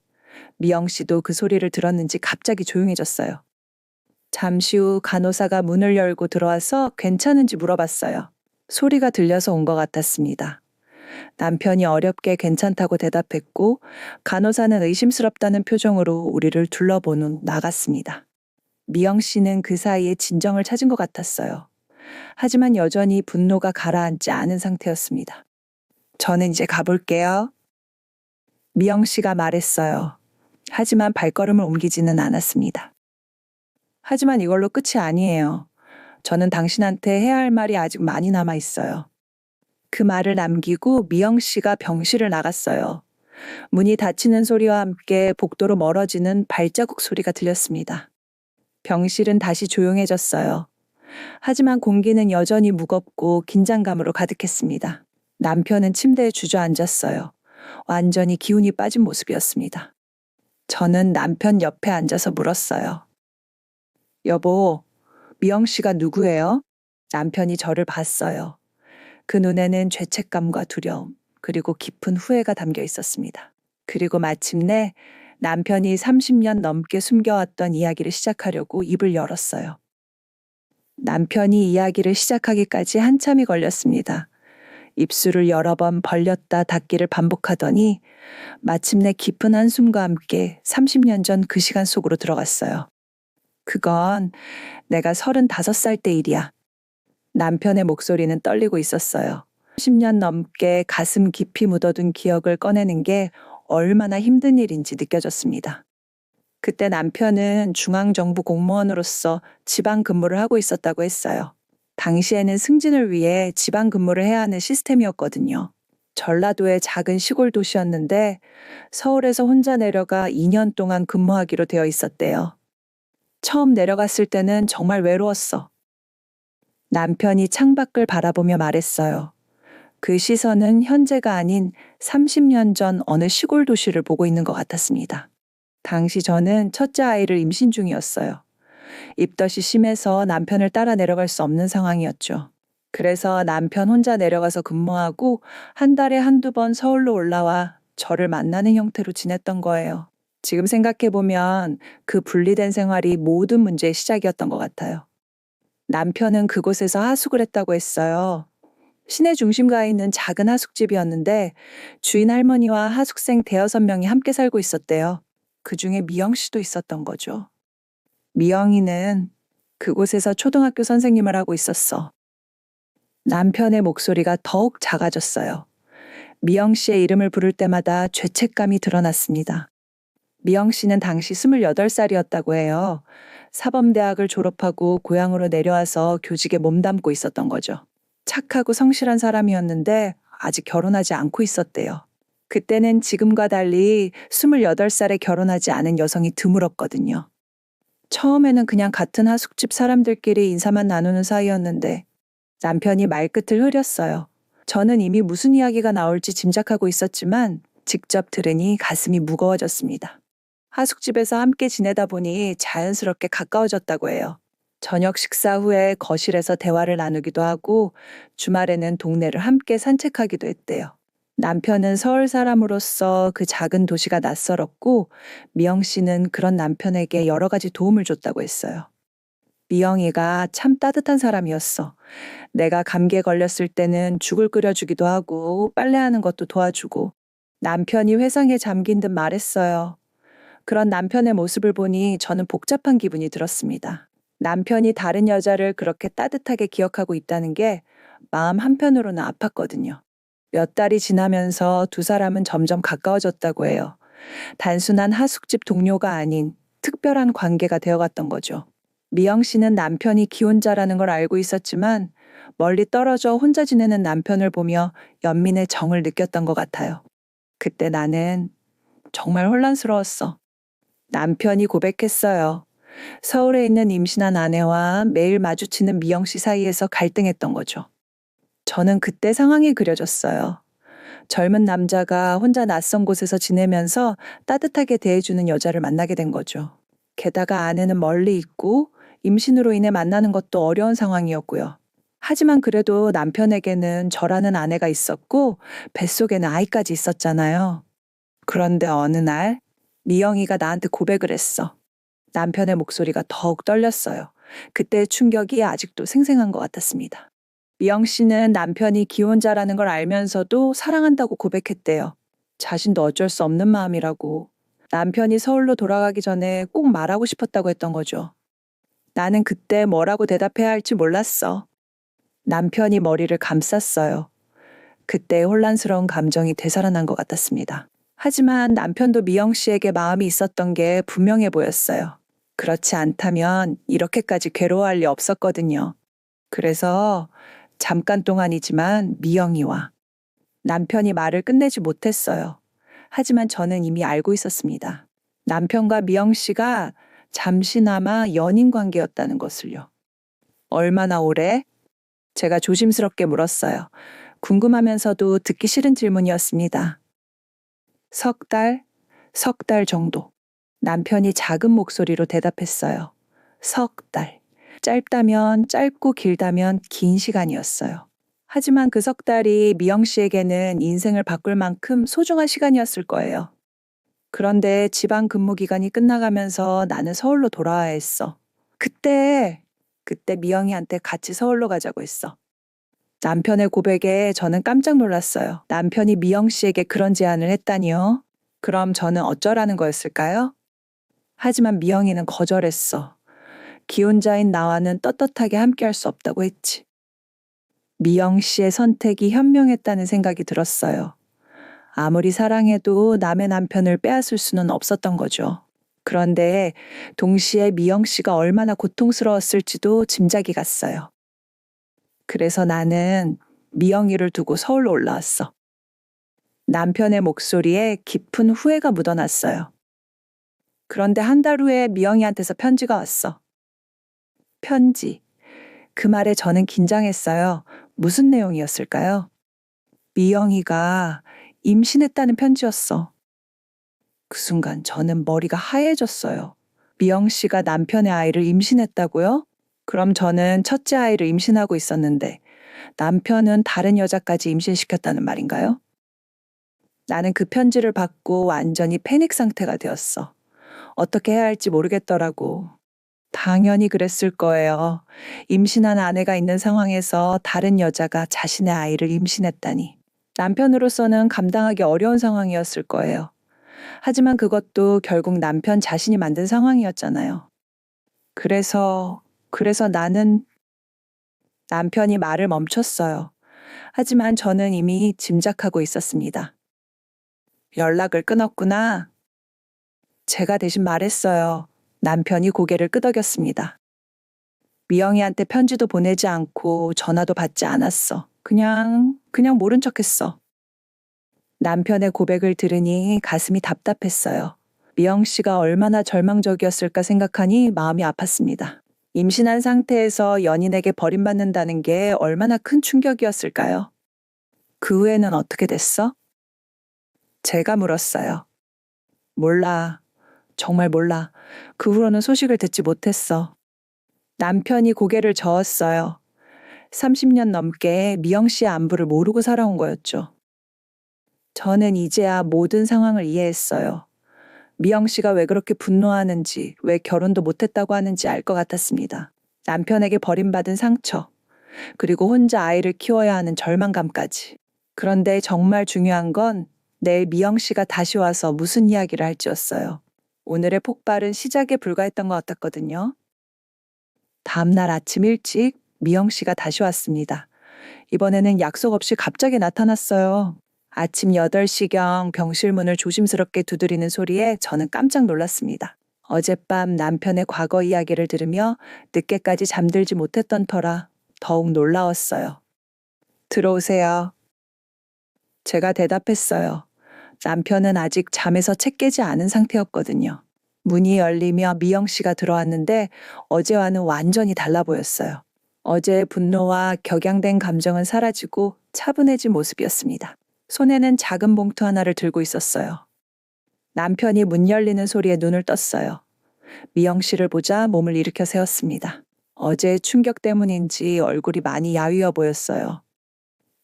미영 씨도 그 소리를 들었는지 갑자기 조용해졌어요. 잠시 후 간호사가 문을 열고 들어와서 괜찮은지 물어봤어요. 소리가 들려서 온 것 같았습니다. 남편이 어렵게 괜찮다고 대답했고 간호사는 의심스럽다는 표정으로 우리를 둘러본 후 나갔습니다. 미영 씨는 그 사이에 진정을 찾은 것 같았어요. 하지만 여전히 분노가 가라앉지 않은 상태였습니다. 저는 이제 가볼게요. 미영 씨가 말했어요. 하지만 발걸음을 옮기지는 않았습니다. 하지만 이걸로 끝이 아니에요. 저는 당신한테 해야 할 말이 아직 많이 남아 있어요. 그 말을 남기고 미영 씨가 병실을 나갔어요. 문이 닫히는 소리와 함께 복도로 멀어지는 발자국 소리가 들렸습니다. 병실은 다시 조용해졌어요. 하지만 공기는 여전히 무겁고 긴장감으로 가득했습니다. 남편은 침대에 주저앉았어요. 완전히 기운이 빠진 모습이었습니다. 저는 남편 옆에 앉아서 물었어요. 여보, 미영 씨가 누구예요? 남편이 저를 봤어요. 그 눈에는 죄책감과 두려움, 그리고 깊은 후회가 담겨 있었습니다. 그리고 마침내 남편이 30년 넘게 숨겨왔던 이야기를 시작하려고 입을 열었어요. 남편이 이야기를 시작하기까지 한참이 걸렸습니다. 입술을 여러 번 벌렸다 닫기를 반복하더니 마침내 깊은 한숨과 함께 30년 전 그 시간 속으로 들어갔어요. 그건 내가 35살 때 일이야. 남편의 목소리는 떨리고 있었어요. 10년 넘게 가슴 깊이 묻어둔 기억을 꺼내는 게 얼마나 힘든 일인지 느껴졌습니다. 그때 남편은 중앙정부 공무원으로서 지방 근무를 하고 있었다고 했어요. 당시에는 승진을 위해 지방 근무를 해야 하는 시스템이었거든요. 전라도의 작은 시골 도시였는데 서울에서 혼자 내려가 2년 동안 근무하기로 되어 있었대요. 처음 내려갔을 때는 정말 외로웠어. 남편이 창밖을 바라보며 말했어요. 그 시선은 현재가 아닌 30년 전 어느 시골 도시를 보고 있는 것 같았습니다. 당시 저는 첫째 아이를 임신 중이었어요. 입덧이 심해서 남편을 따라 내려갈 수 없는 상황이었죠. 그래서 남편 혼자 내려가서 근무하고 한 달에 한두 번 서울로 올라와 저를 만나는 형태로 지냈던 거예요. 지금 생각해보면 그 분리된 생활이 모든 문제의 시작이었던 것 같아요. 남편은 그곳에서 하숙을 했다고 했어요. 시내 중심가에 있는 작은 하숙집이었는데 주인 할머니와 하숙생 대여섯 명이 함께 살고 있었대요. 그중에 미영 씨도 있었던 거죠. 미영이는 그곳에서 초등학교 선생님을 하고 있었어. 남편의 목소리가 더욱 작아졌어요. 미영 씨의 이름을 부를 때마다 죄책감이 드러났습니다. 미영 씨는 당시 28살이었다고 해요. 사범대학을 졸업하고 고향으로 내려와서 교직에 몸담고 있었던 거죠. 착하고 성실한 사람이었는데 아직 결혼하지 않고 있었대요. 그때는 지금과 달리 28살에 결혼하지 않은 여성이 드물었거든요. 처음에는 그냥 같은 하숙집 사람들끼리 인사만 나누는 사이였는데 남편이 말끝을 흐렸어요. 저는 이미 무슨 이야기가 나올지 짐작하고 있었지만 직접 들으니 가슴이 무거워졌습니다. 하숙집에서 함께 지내다 보니 자연스럽게 가까워졌다고 해요. 저녁 식사 후에 거실에서 대화를 나누기도 하고 주말에는 동네를 함께 산책하기도 했대요. 남편은 서울 사람으로서 그 작은 도시가 낯설었고 미영 씨는 그런 남편에게 여러 가지 도움을 줬다고 했어요. 미영이가 참 따뜻한 사람이었어. 내가 감기에 걸렸을 때는 죽을 끓여주기도 하고 빨래하는 것도 도와주고 남편이 회상에 잠긴 듯 말했어요. 그런 남편의 모습을 보니 저는 복잡한 기분이 들었습니다. 남편이 다른 여자를 그렇게 따뜻하게 기억하고 있다는 게 마음 한편으로는 아팠거든요. 몇 달이 지나면서 두 사람은 점점 가까워졌다고 해요. 단순한 하숙집 동료가 아닌 특별한 관계가 되어갔던 거죠. 미영 씨는 남편이 기혼자라는 걸 알고 있었지만 멀리 떨어져 혼자 지내는 남편을 보며 연민의 정을 느꼈던 것 같아요. 그때 나는 정말 혼란스러웠어. 남편이 고백했어요. 서울에 있는 임신한 아내와 매일 마주치는 미영 씨 사이에서 갈등했던 거죠. 저는 그때 상황이 그려졌어요. 젊은 남자가 혼자 낯선 곳에서 지내면서 따뜻하게 대해주는 여자를 만나게 된 거죠. 게다가 아내는 멀리 있고 임신으로 인해 만나는 것도 어려운 상황이었고요. 하지만 그래도 남편에게는 저라는 아내가 있었고 뱃속에는 아이까지 있었잖아요. 그런데 어느 날 미영이가 나한테 고백을 했어. 남편의 목소리가 더욱 떨렸어요. 그때의 충격이 아직도 생생한 것 같았습니다. 미영 씨는 남편이 기혼자라는 걸 알면서도 사랑한다고 고백했대요. 자신도 어쩔 수 없는 마음이라고. 남편이 서울로 돌아가기 전에 꼭 말하고 싶었다고 했던 거죠. 나는 그때 뭐라고 대답해야 할지 몰랐어. 남편이 머리를 감쌌어요. 그때의 혼란스러운 감정이 되살아난 것 같았습니다. 하지만 남편도 미영 씨에게 마음이 있었던 게 분명해 보였어요. 그렇지 않다면 이렇게까지 괴로워할 리 없었거든요. 그래서 잠깐 동안이지만 미영이와 남편이 말을 끝내지 못했어요. 하지만 저는 이미 알고 있었습니다. 남편과 미영 씨가 잠시나마 연인 관계였다는 것을요. 얼마나 오래? 제가 조심스럽게 물었어요. 궁금하면서도 듣기 싫은 질문이었습니다. 석 달 정도. 남편이 작은 목소리로 대답했어요. 석 달. 짧다면 짧고 길다면 긴 시간이었어요. 하지만 그 석 달이 미영 씨에게는 인생을 바꿀 만큼 소중한 시간이었을 거예요. 그런데 지방 근무 기간이 끝나가면서 나는 서울로 돌아와야 했어. 그때 미영이한테 같이 서울로 가자고 했어. 남편의 고백에 저는 깜짝 놀랐어요. 남편이 미영 씨에게 그런 제안을 했다니요. 그럼 저는 어쩌라는 거였을까요? 하지만 미영이는 거절했어. 기혼자인 나와는 떳떳하게 함께할 수 없다고 했지. 미영 씨의 선택이 현명했다는 생각이 들었어요. 아무리 사랑해도 남의 남편을 빼앗을 수는 없었던 거죠. 그런데 동시에 미영 씨가 얼마나 고통스러웠을지도 짐작이 갔어요. 그래서 나는 미영이를 두고 서울로 올라왔어. 남편의 목소리에 깊은 후회가 묻어났어요. 그런데 한 달 후에 미영이한테서 편지가 왔어. 편지. 그 말에 저는 긴장했어요. 무슨 내용이었을까요? 미영이가 임신했다는 편지였어. 그 순간 저는 머리가 하얘졌어요. 미영 씨가 남편의 아이를 임신했다고요? 그럼 저는 첫째 아이를 임신하고 있었는데 남편은 다른 여자까지 임신시켰다는 말인가요? 나는 그 편지를 받고 완전히 패닉 상태가 되었어. 어떻게 해야 할지 모르겠더라고. 당연히 그랬을 거예요. 임신한 아내가 있는 상황에서 다른 여자가 자신의 아이를 임신했다니. 남편으로서는 감당하기 어려운 상황이었을 거예요. 하지만 그것도 결국 남편 자신이 만든 상황이었잖아요. 그래서 나는 남편이 말을 멈췄어요. 하지만 저는 이미 짐작하고 있었습니다. 연락을 끊었구나. 제가 대신 말했어요. 남편이 고개를 끄덕였습니다. 미영이한테 편지도 보내지 않고 전화도 받지 않았어. 그냥 모른 척했어. 남편의 고백을 들으니 가슴이 답답했어요. 미영 씨가 얼마나 절망적이었을까 생각하니 마음이 아팠습니다. 임신한 상태에서 연인에게 버림받는다는 게 얼마나 큰 충격이었을까요? 그 후에는 어떻게 됐어? 제가 물었어요. 몰라. 정말 몰라. 그 후로는 소식을 듣지 못했어. 남편이 고개를 저었어요. 30년 넘게 미영 씨의 안부를 모르고 살아온 거였죠. 저는 이제야 모든 상황을 이해했어요. 미영 씨가 왜 그렇게 분노하는지, 왜 결혼도 못했다고 하는지 알 것 같았습니다. 남편에게 버림받은 상처, 그리고 혼자 아이를 키워야 하는 절망감까지. 그런데 정말 중요한 건 내일 미영 씨가 다시 와서 무슨 이야기를 할지였어요. 오늘의 폭발은 시작에 불과했던 것 같았거든요. 다음날 아침 일찍 미영 씨가 다시 왔습니다. 이번에는 약속 없이 갑자기 나타났어요. 아침 8시경 병실 문을 조심스럽게 두드리는 소리에 저는 깜짝 놀랐습니다. 어젯밤 남편의 과거 이야기를 들으며 늦게까지 잠들지 못했던 터라 더욱 놀라웠어요. 들어오세요. 제가 대답했어요. 남편은 아직 잠에서 채 깨지 않은 상태였거든요. 문이 열리며 미영 씨가 들어왔는데 어제와는 완전히 달라 보였어요. 어제의 분노와 격양된 감정은 사라지고 차분해진 모습이었습니다. 손에는 작은 봉투 하나를 들고 있었어요. 남편이 문 열리는 소리에 눈을 떴어요. 미영 씨를 보자 몸을 일으켜 세웠습니다. 어제의 충격 때문인지 얼굴이 많이 야위어 보였어요.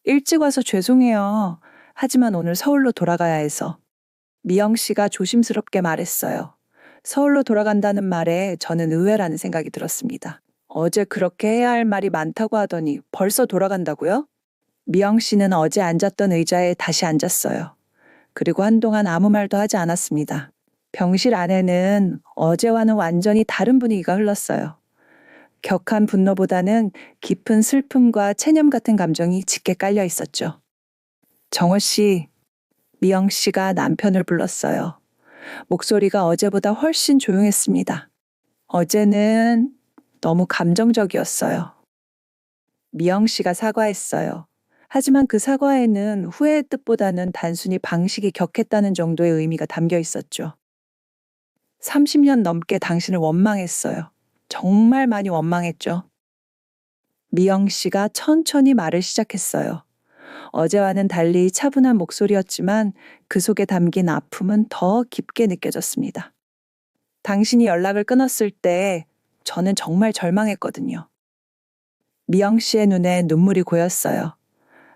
일찍 와서 죄송해요. 하지만 오늘 서울로 돌아가야 해서. 미영 씨가 조심스럽게 말했어요. 서울로 돌아간다는 말에 저는 의외라는 생각이 들었습니다. 어제 그렇게 해야 할 말이 많다고 하더니 벌써 돌아간다고요? 미영 씨는 어제 앉았던 의자에 다시 앉았어요. 그리고 한동안 아무 말도 하지 않았습니다. 병실 안에는 어제와는 완전히 다른 분위기가 흘렀어요. 격한 분노보다는 깊은 슬픔과 체념 같은 감정이 짙게 깔려 있었죠. 정호 씨, 미영 씨가 남편을 불렀어요. 목소리가 어제보다 훨씬 조용했습니다. 어제는 너무 감정적이었어요. 미영 씨가 사과했어요. 하지만 그 사과에는 후회의 뜻보다는 단순히 방식이 격했다는 정도의 의미가 담겨 있었죠. 30년 넘게 당신을 원망했어요. 정말 많이 원망했죠. 미영 씨가 천천히 말을 시작했어요. 어제와는 달리 차분한 목소리였지만 그 속에 담긴 아픔은 더 깊게 느껴졌습니다. 당신이 연락을 끊었을 때 저는 정말 절망했거든요. 미영 씨의 눈에 눈물이 고였어요.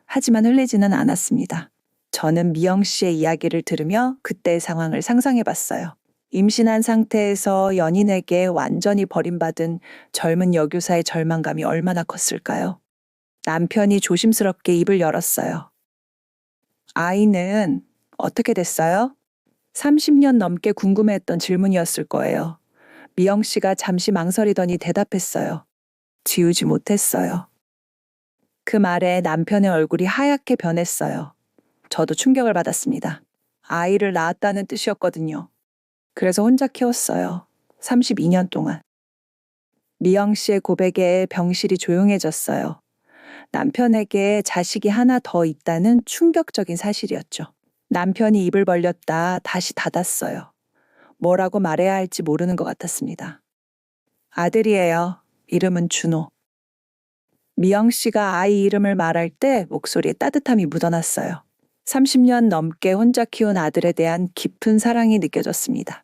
하지만 흘리지는 않았습니다. 저는 미영 씨의 이야기를 들으며 그때의 상황을 상상해 봤어요. 임신한 상태에서 연인에게 완전히 버림받은 젊은 여교사의 절망감이 얼마나 컸을까요? 남편이 조심스럽게 입을 열었어요. 아이는 어떻게 됐어요? 30년 넘게 궁금해했던 질문이었을 거예요. 미영 씨가 잠시 망설이더니 대답했어요. 지우지 못했어요. 그 말에 남편의 얼굴이 하얗게 변했어요. 저도 충격을 받았습니다. 아이를 낳았다는 뜻이었거든요. 그래서 혼자 키웠어요. 32년 동안. 미영 씨의 고백에 병실이 조용해졌어요. 남편에게 자식이 하나 더 있다는 충격적인 사실이었죠. 남편이 입을 벌렸다 다시 닫았어요. 뭐라고 말해야 할지 모르는 것 같았습니다. 아들이에요. 이름은 준호. 미영 씨가 아이 이름을 말할 때 목소리에 따뜻함이 묻어났어요. 30년 넘게 혼자 키운 아들에 대한 깊은 사랑이 느껴졌습니다.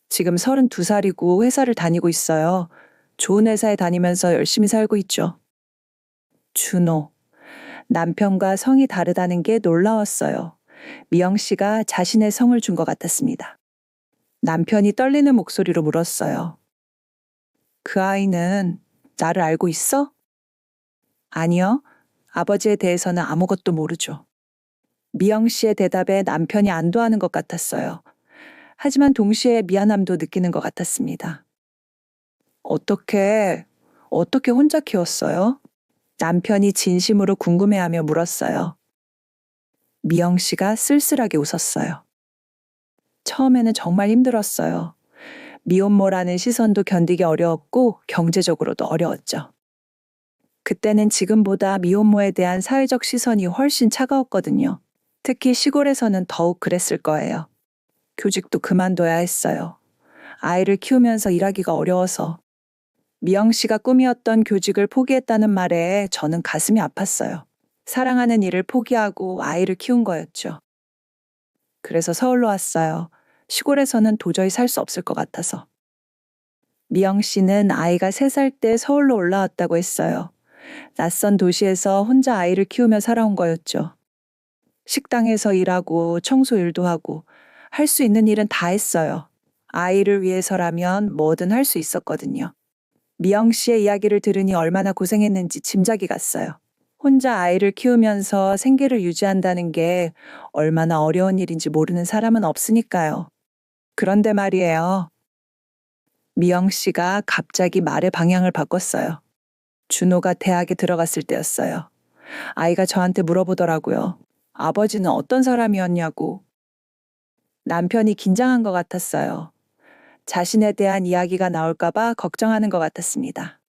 지금 32살이고 회사를 다니고 있어요. 좋은 회사에 다니면서 열심히 살고 있죠. 준호. 남편과 성이 다르다는 게 놀라웠어요. 미영 씨가 자신의 성을 준 것 같았습니다. 남편이 떨리는 목소리로 물었어요. 그 아이는 나를 알고 있어? 아니요. 아버지에 대해서는 아무것도 모르죠. 미영 씨의 대답에 남편이 안도하는 것 같았어요. 하지만 동시에 미안함도 느끼는 것 같았습니다. 어떻게 혼자 키웠어요? 남편이 진심으로 궁금해하며 물었어요. 미영 씨가 쓸쓸하게 웃었어요. 처음에는 정말 힘들었어요. 미혼모라는 시선도 견디기 어려웠고 경제적으로도 어려웠죠. 그때는 지금보다 미혼모에 대한 사회적 시선이 훨씬 차가웠거든요. 특히 시골에서는 더욱 그랬을 거예요. 교직도 그만둬야 했어요. 아이를 키우면서 일하기가 어려워서. 미영 씨가 꿈이었던 교직을 포기했다는 말에 저는 가슴이 아팠어요. 사랑하는 일을 포기하고 아이를 키운 거였죠. 그래서 서울로 왔어요. 시골에서는 도저히 살 수 없을 것 같아서. 미영 씨는 아이가 3살 때 서울로 올라왔다고 했어요. 낯선 도시에서 혼자 아이를 키우며 살아온 거였죠. 식당에서 일하고 청소 일도 하고 할 수 있는 일은 다 했어요. 아이를 위해서라면 뭐든 할 수 있었거든요. 미영 씨의 이야기를 들으니 얼마나 고생했는지 짐작이 갔어요. 혼자 아이를 키우면서 생계를 유지한다는 게 얼마나 어려운 일인지 모르는 사람은 없으니까요. 그런데 말이에요. 미영 씨가 갑자기 말의 방향을 바꿨어요. 준호가 대학에 들어갔을 때였어요. 아이가 저한테 물어보더라고요. 아버지는 어떤 사람이었냐고. 남편이 긴장한 것 같았어요. 자신에 대한 이야기가 나올까봐 걱정하는 것 같았습니다.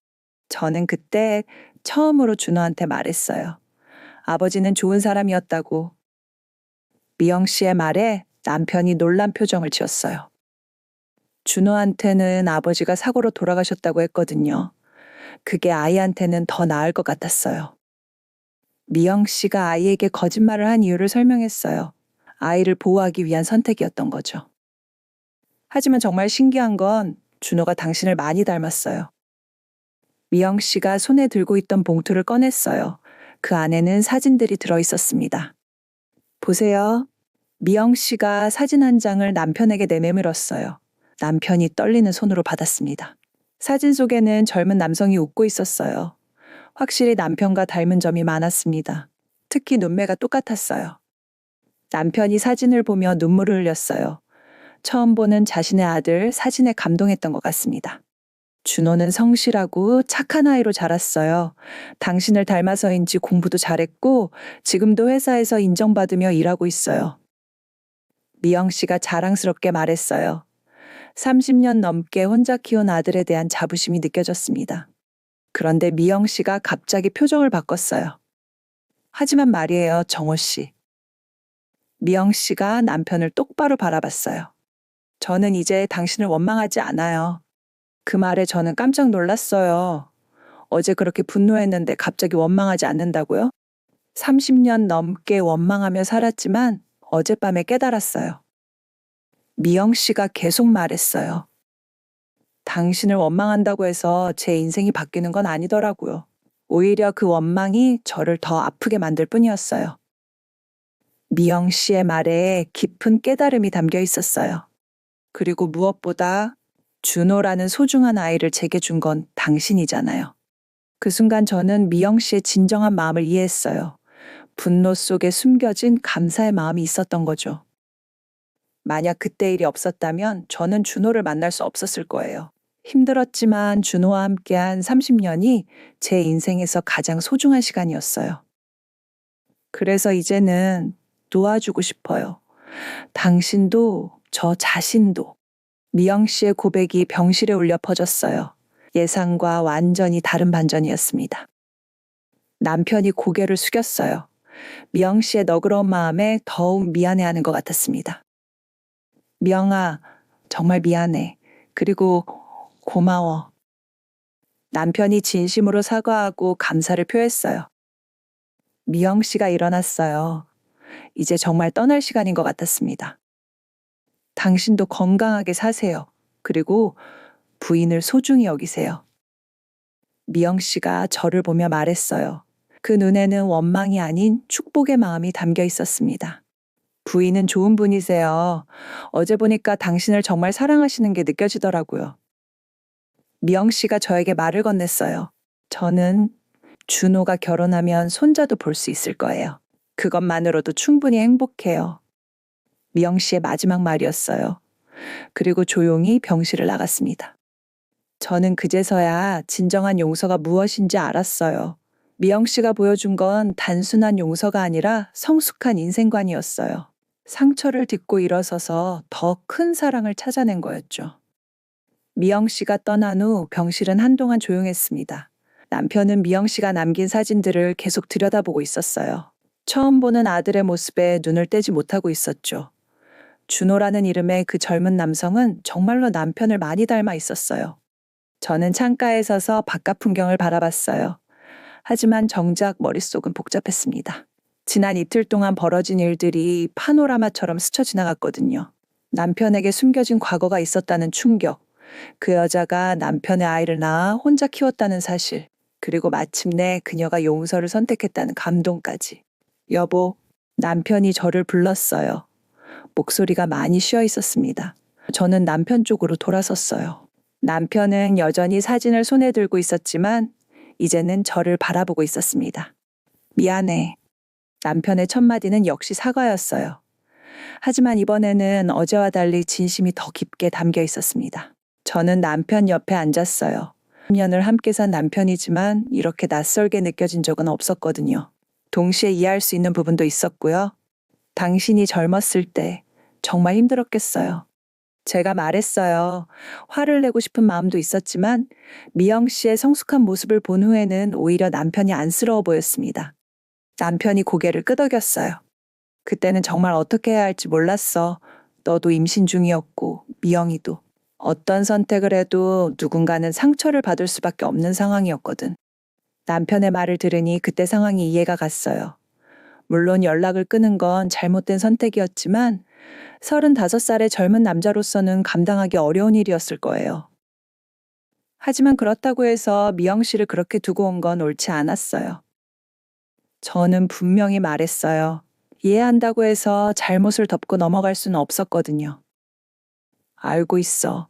저는 그때 처음으로 준호한테 말했어요. 아버지는 좋은 사람이었다고. 미영 씨의 말에 남편이 놀란 표정을 지었어요. 준호한테는 아버지가 사고로 돌아가셨다고 했거든요. 그게 아이한테는 더 나을 것 같았어요. 미영 씨가 아이에게 거짓말을 한 이유를 설명했어요. 아이를 보호하기 위한 선택이었던 거죠. 하지만 정말 신기한 건 준호가 당신을 많이 닮았어요. 미영 씨가 손에 들고 있던 봉투를 꺼냈어요. 그 안에는 사진들이 들어있었습니다. 보세요. 미영 씨가 사진 한 장을 남편에게 내밀었어요. 남편이 떨리는 손으로 받았습니다. 사진 속에는 젊은 남성이 웃고 있었어요. 확실히 남편과 닮은 점이 많았습니다. 특히 눈매가 똑같았어요. 남편이 사진을 보며 눈물을 흘렸어요. 처음 보는 자신의 아들 사진에 감동했던 것 같습니다. 준호는 성실하고 착한 아이로 자랐어요. 당신을 닮아서인지 공부도 잘했고 지금도 회사에서 인정받으며 일하고 있어요. 미영 씨가 자랑스럽게 말했어요. 30년 넘게 혼자 키운 아들에 대한 자부심이 느껴졌습니다. 그런데 미영 씨가 갑자기 표정을 바꿨어요. 하지만 말이에요, 정호 씨. 미영 씨가 남편을 똑바로 바라봤어요. 저는 이제 당신을 원망하지 않아요. 그 말에 저는 깜짝 놀랐어요. 어제 그렇게 분노했는데 갑자기 원망하지 않는다고요? 30년 넘게 원망하며 살았지만 어젯밤에 깨달았어요. 미영 씨가 계속 말했어요. 당신을 원망한다고 해서 제 인생이 바뀌는 건 아니더라고요. 오히려 그 원망이 저를 더 아프게 만들 뿐이었어요. 미영 씨의 말에 깊은 깨달음이 담겨 있었어요. 그리고 무엇보다 준호라는 소중한 아이를 제게 준 건 당신이잖아요. 그 순간 저는 미영 씨의 진정한 마음을 이해했어요. 분노 속에 숨겨진 감사의 마음이 있었던 거죠. 만약 그때 일이 없었다면 저는 준호를 만날 수 없었을 거예요. 힘들었지만 준호와 함께한 30년이 제 인생에서 가장 소중한 시간이었어요. 그래서 이제는 도와주고 싶어요. 당신도 저 자신도. 미영 씨의 고백이 병실에 울려 퍼졌어요. 예상과 완전히 다른 반전이었습니다. 남편이 고개를 숙였어요. 미영 씨의 너그러운 마음에 더욱 미안해하는 것 같았습니다. 미영아, 정말 미안해. 그리고 고마워. 남편이 진심으로 사과하고 감사를 표했어요. 미영 씨가 일어났어요. 이제 정말 떠날 시간인 것 같았습니다. 당신도 건강하게 사세요. 그리고 부인을 소중히 여기세요. 미영 씨가 저를 보며 말했어요. 그 눈에는 원망이 아닌 축복의 마음이 담겨 있었습니다. 부인은 좋은 분이세요. 어제 보니까 당신을 정말 사랑하시는 게 느껴지더라고요. 미영 씨가 저에게 말을 건넸어요. 저는 준호가 결혼하면 손자도 볼 수 있을 거예요. 그것만으로도 충분히 행복해요. 미영 씨의 마지막 말이었어요. 그리고 조용히 병실을 나갔습니다. 저는 그제서야 진정한 용서가 무엇인지 알았어요. 미영 씨가 보여준 건 단순한 용서가 아니라 성숙한 인생관이었어요. 상처를 딛고 일어서서 더 큰 사랑을 찾아낸 거였죠. 미영 씨가 떠난 후 병실은 한동안 조용했습니다. 남편은 미영 씨가 남긴 사진들을 계속 들여다보고 있었어요. 처음 보는 아들의 모습에 눈을 떼지 못하고 있었죠. 준호라는 이름의 그 젊은 남성은 정말로 남편을 많이 닮아 있었어요. 저는 창가에 서서 바깥 풍경을 바라봤어요. 하지만 정작 머릿속은 복잡했습니다. 지난 이틀 동안 벌어진 일들이 파노라마처럼 스쳐 지나갔거든요. 남편에게 숨겨진 과거가 있었다는 충격, 그 여자가 남편의 아이를 낳아 혼자 키웠다는 사실, 그리고 마침내 그녀가 용서를 선택했다는 감동까지. 여보, 남편이 저를 불렀어요. 목소리가 많이 쉬어 있었습니다. 저는 남편 쪽으로 돌아섰어요. 남편은 여전히 사진을 손에 들고 있었지만 이제는 저를 바라보고 있었습니다. 미안해. 남편의 첫 마디는 역시 사과였어요. 하지만 이번에는 어제와 달리 진심이 더 깊게 담겨 있었습니다. 저는 남편 옆에 앉았어요. 10년을 함께 산 남편이지만 이렇게 낯설게 느껴진 적은 없었거든요. 동시에 이해할 수 있는 부분도 있었고요. 당신이 젊었을 때 정말 힘들었겠어요. 제가 말했어요. 화를 내고 싶은 마음도 있었지만 미영 씨의 성숙한 모습을 본 후에는 오히려 남편이 안쓰러워 보였습니다. 남편이 고개를 끄덕였어요. 그때는 정말 어떻게 해야 할지 몰랐어. 너도 임신 중이었고 미영이도. 어떤 선택을 해도 누군가는 상처를 받을 수밖에 없는 상황이었거든. 남편의 말을 들으니 그때 상황이 이해가 갔어요. 물론 연락을 끊은 건 잘못된 선택이었지만 35살의 젊은 남자로서는 감당하기 어려운 일이었을 거예요. 하지만 그렇다고 해서 미영 씨를 그렇게 두고 온 건 옳지 않았어요. 저는 분명히 말했어요. 이해한다고 해서 잘못을 덮고 넘어갈 수는 없었거든요. 알고 있어.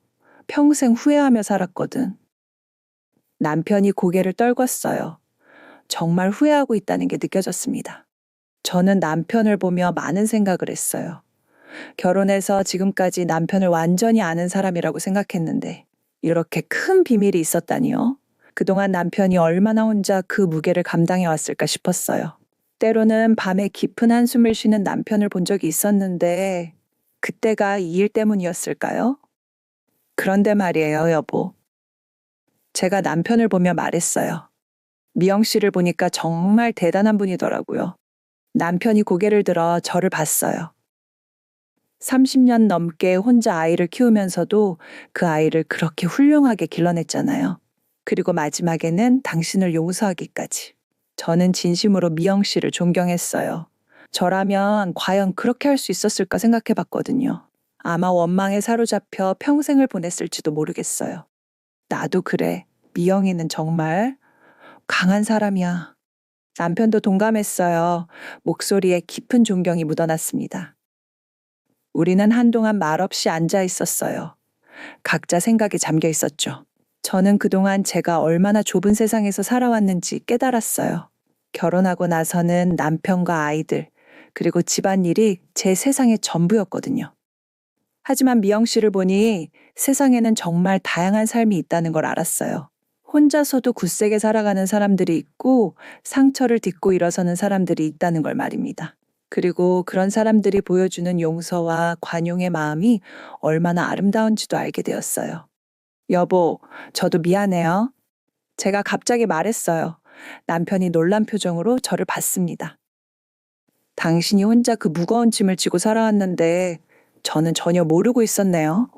평생 후회하며 살았거든. 남편이 고개를 떨궜어요. 정말 후회하고 있다는 게 느껴졌습니다. 저는 남편을 보며 많은 생각을 했어요. 결혼해서 지금까지 남편을 완전히 아는 사람이라고 생각했는데 이렇게 큰 비밀이 있었다니요. 그동안 남편이 얼마나 혼자 그 무게를 감당해 왔을까 싶었어요. 때로는 밤에 깊은 한숨을 쉬는 남편을 본 적이 있었는데 그때가 이 일 때문이었을까요? 그런데 말이에요, 여보. 제가 남편을 보며 말했어요. 미영 씨를 보니까 정말 대단한 분이더라고요. 남편이 고개를 들어 저를 봤어요. 30년 넘게 혼자 아이를 키우면서도 그 아이를 그렇게 훌륭하게 길러냈잖아요. 그리고 마지막에는 당신을 용서하기까지. 저는 진심으로 미영 씨를 존경했어요. 저라면 과연 그렇게 할 수 있었을까 생각해 봤거든요. 아마 원망에 사로잡혀 평생을 보냈을지도 모르겠어요. 나도 그래. 미영이는 정말 강한 사람이야. 남편도 동감했어요. 목소리에 깊은 존경이 묻어났습니다. 우리는 한동안 말없이 앉아 있었어요. 각자 생각에 잠겨 있었죠. 저는 그동안 제가 얼마나 좁은 세상에서 살아왔는지 깨달았어요. 결혼하고 나서는 남편과 아이들, 그리고 집안일이 제 세상의 전부였거든요. 하지만 미영 씨를 보니 세상에는 정말 다양한 삶이 있다는 걸 알았어요. 혼자서도 굳세게 살아가는 사람들이 있고 상처를 딛고 일어서는 사람들이 있다는 걸 말입니다. 그리고 그런 사람들이 보여주는 용서와 관용의 마음이 얼마나 아름다운지도 알게 되었어요. 여보, 저도 미안해요. 제가 갑자기 말했어요. 남편이 놀란 표정으로 저를 봤습니다. 당신이 혼자 그 무거운 짐을 지고 살아왔는데 저는 전혀 모르고 있었네요.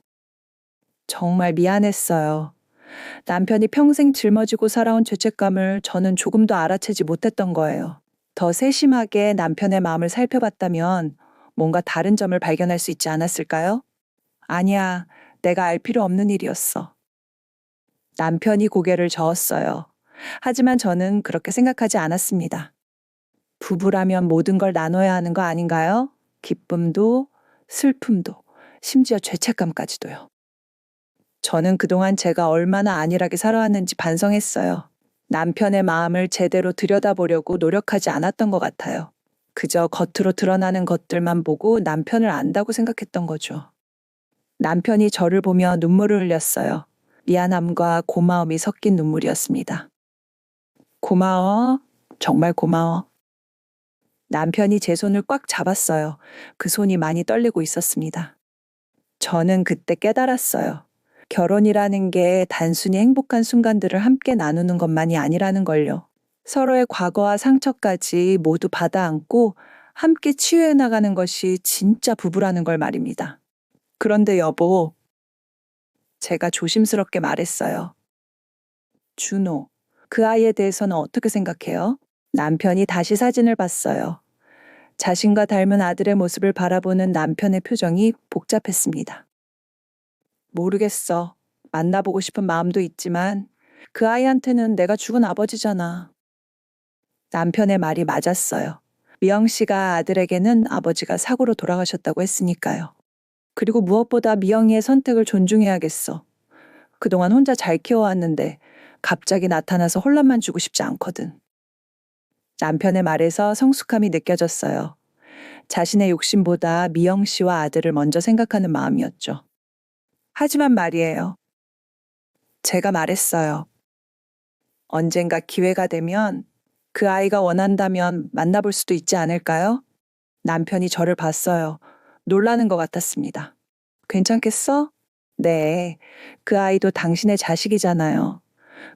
정말 미안했어요. 남편이 평생 짊어지고 살아온 죄책감을 저는 조금도 알아채지 못했던 거예요. 더 세심하게 남편의 마음을 살펴봤다면 뭔가 다른 점을 발견할 수 있지 않았을까요? 아니야, 내가 알 필요 없는 일이었어. 남편이 고개를 저었어요. 하지만 저는 그렇게 생각하지 않았습니다. 부부라면 모든 걸 나눠야 하는 거 아닌가요? 기쁨도, 슬픔도, 심지어 죄책감까지도요. 저는 그동안 제가 얼마나 안일하게 살아왔는지 반성했어요. 남편의 마음을 제대로 들여다보려고 노력하지 않았던 것 같아요. 그저 겉으로 드러나는 것들만 보고 남편을 안다고 생각했던 거죠. 남편이 저를 보며 눈물을 흘렸어요. 미안함과 고마움이 섞인 눈물이었습니다. 고마워. 정말 고마워. 남편이 제 손을 꽉 잡았어요. 그 손이 많이 떨리고 있었습니다. 저는 그때 깨달았어요. 결혼이라는 게 단순히 행복한 순간들을 함께 나누는 것만이 아니라는 걸요. 서로의 과거와 상처까지 모두 받아 안고 함께 치유해 나가는 것이 진짜 부부라는 걸 말입니다. 그런데 여보, 제가 조심스럽게 말했어요. 준호, 그 아이에 대해서는 어떻게 생각해요? 남편이 다시 사진을 봤어요. 자신과 닮은 아들의 모습을 바라보는 남편의 표정이 복잡했습니다. 모르겠어. 만나보고 싶은 마음도 있지만 그 아이한테는 내가 죽은 아버지잖아. 남편의 말이 맞았어요. 미영 씨가 아들에게는 아버지가 사고로 돌아가셨다고 했으니까요. 그리고 무엇보다 미영이의 선택을 존중해야겠어. 그동안 혼자 잘 키워왔는데 갑자기 나타나서 혼란만 주고 싶지 않거든. 남편의 말에서 성숙함이 느껴졌어요. 자신의 욕심보다 미영 씨와 아들을 먼저 생각하는 마음이었죠. 하지만 말이에요. 제가 말했어요. 언젠가 기회가 되면 그 아이가 원한다면 만나볼 수도 있지 않을까요? 남편이 저를 봤어요. 놀라는 것 같았습니다. 괜찮겠어? 네, 그 아이도 당신의 자식이잖아요.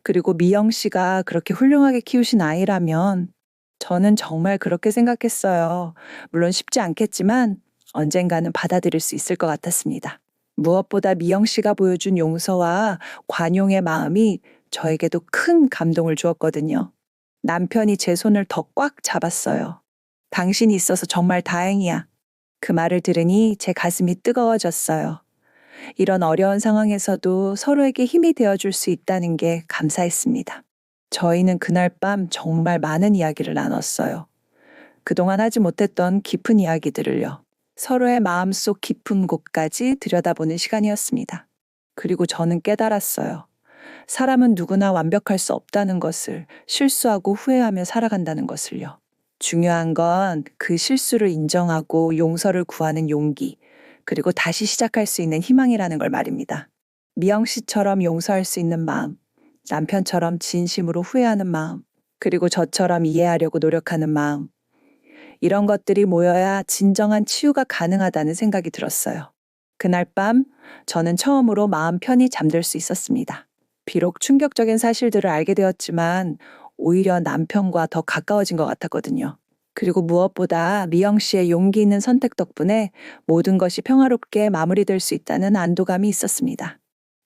그리고 미영 씨가 그렇게 훌륭하게 키우신 아이라면 저는 정말 그렇게 생각했어요. 물론 쉽지 않겠지만 언젠가는 받아들일 수 있을 것 같았습니다. 무엇보다 미영 씨가 보여준 용서와 관용의 마음이 저에게도 큰 감동을 주었거든요. 남편이 제 손을 더 꽉 잡았어요. 당신이 있어서 정말 다행이야. 그 말을 들으니 제 가슴이 뜨거워졌어요. 이런 어려운 상황에서도 서로에게 힘이 되어줄 수 있다는 게 감사했습니다. 저희는 그날 밤 정말 많은 이야기를 나눴어요. 그동안 하지 못했던 깊은 이야기들을요. 서로의 마음속 깊은 곳까지 들여다보는 시간이었습니다. 그리고 저는 깨달았어요. 사람은 누구나 완벽할 수 없다는 것을, 실수하고 후회하며 살아간다는 것을요. 중요한 건 그 실수를 인정하고 용서를 구하는 용기, 그리고 다시 시작할 수 있는 희망이라는 걸 말입니다. 미영 씨처럼 용서할 수 있는 마음, 남편처럼 진심으로 후회하는 마음, 그리고 저처럼 이해하려고 노력하는 마음, 이런 것들이 모여야 진정한 치유가 가능하다는 생각이 들었어요. 그날 밤 저는 처음으로 마음 편히 잠들 수 있었습니다. 비록 충격적인 사실들을 알게 되었지만 오히려 남편과 더 가까워진 것 같았거든요. 그리고 무엇보다 미영 씨의 용기 있는 선택 덕분에 모든 것이 평화롭게 마무리될 수 있다는 안도감이 있었습니다.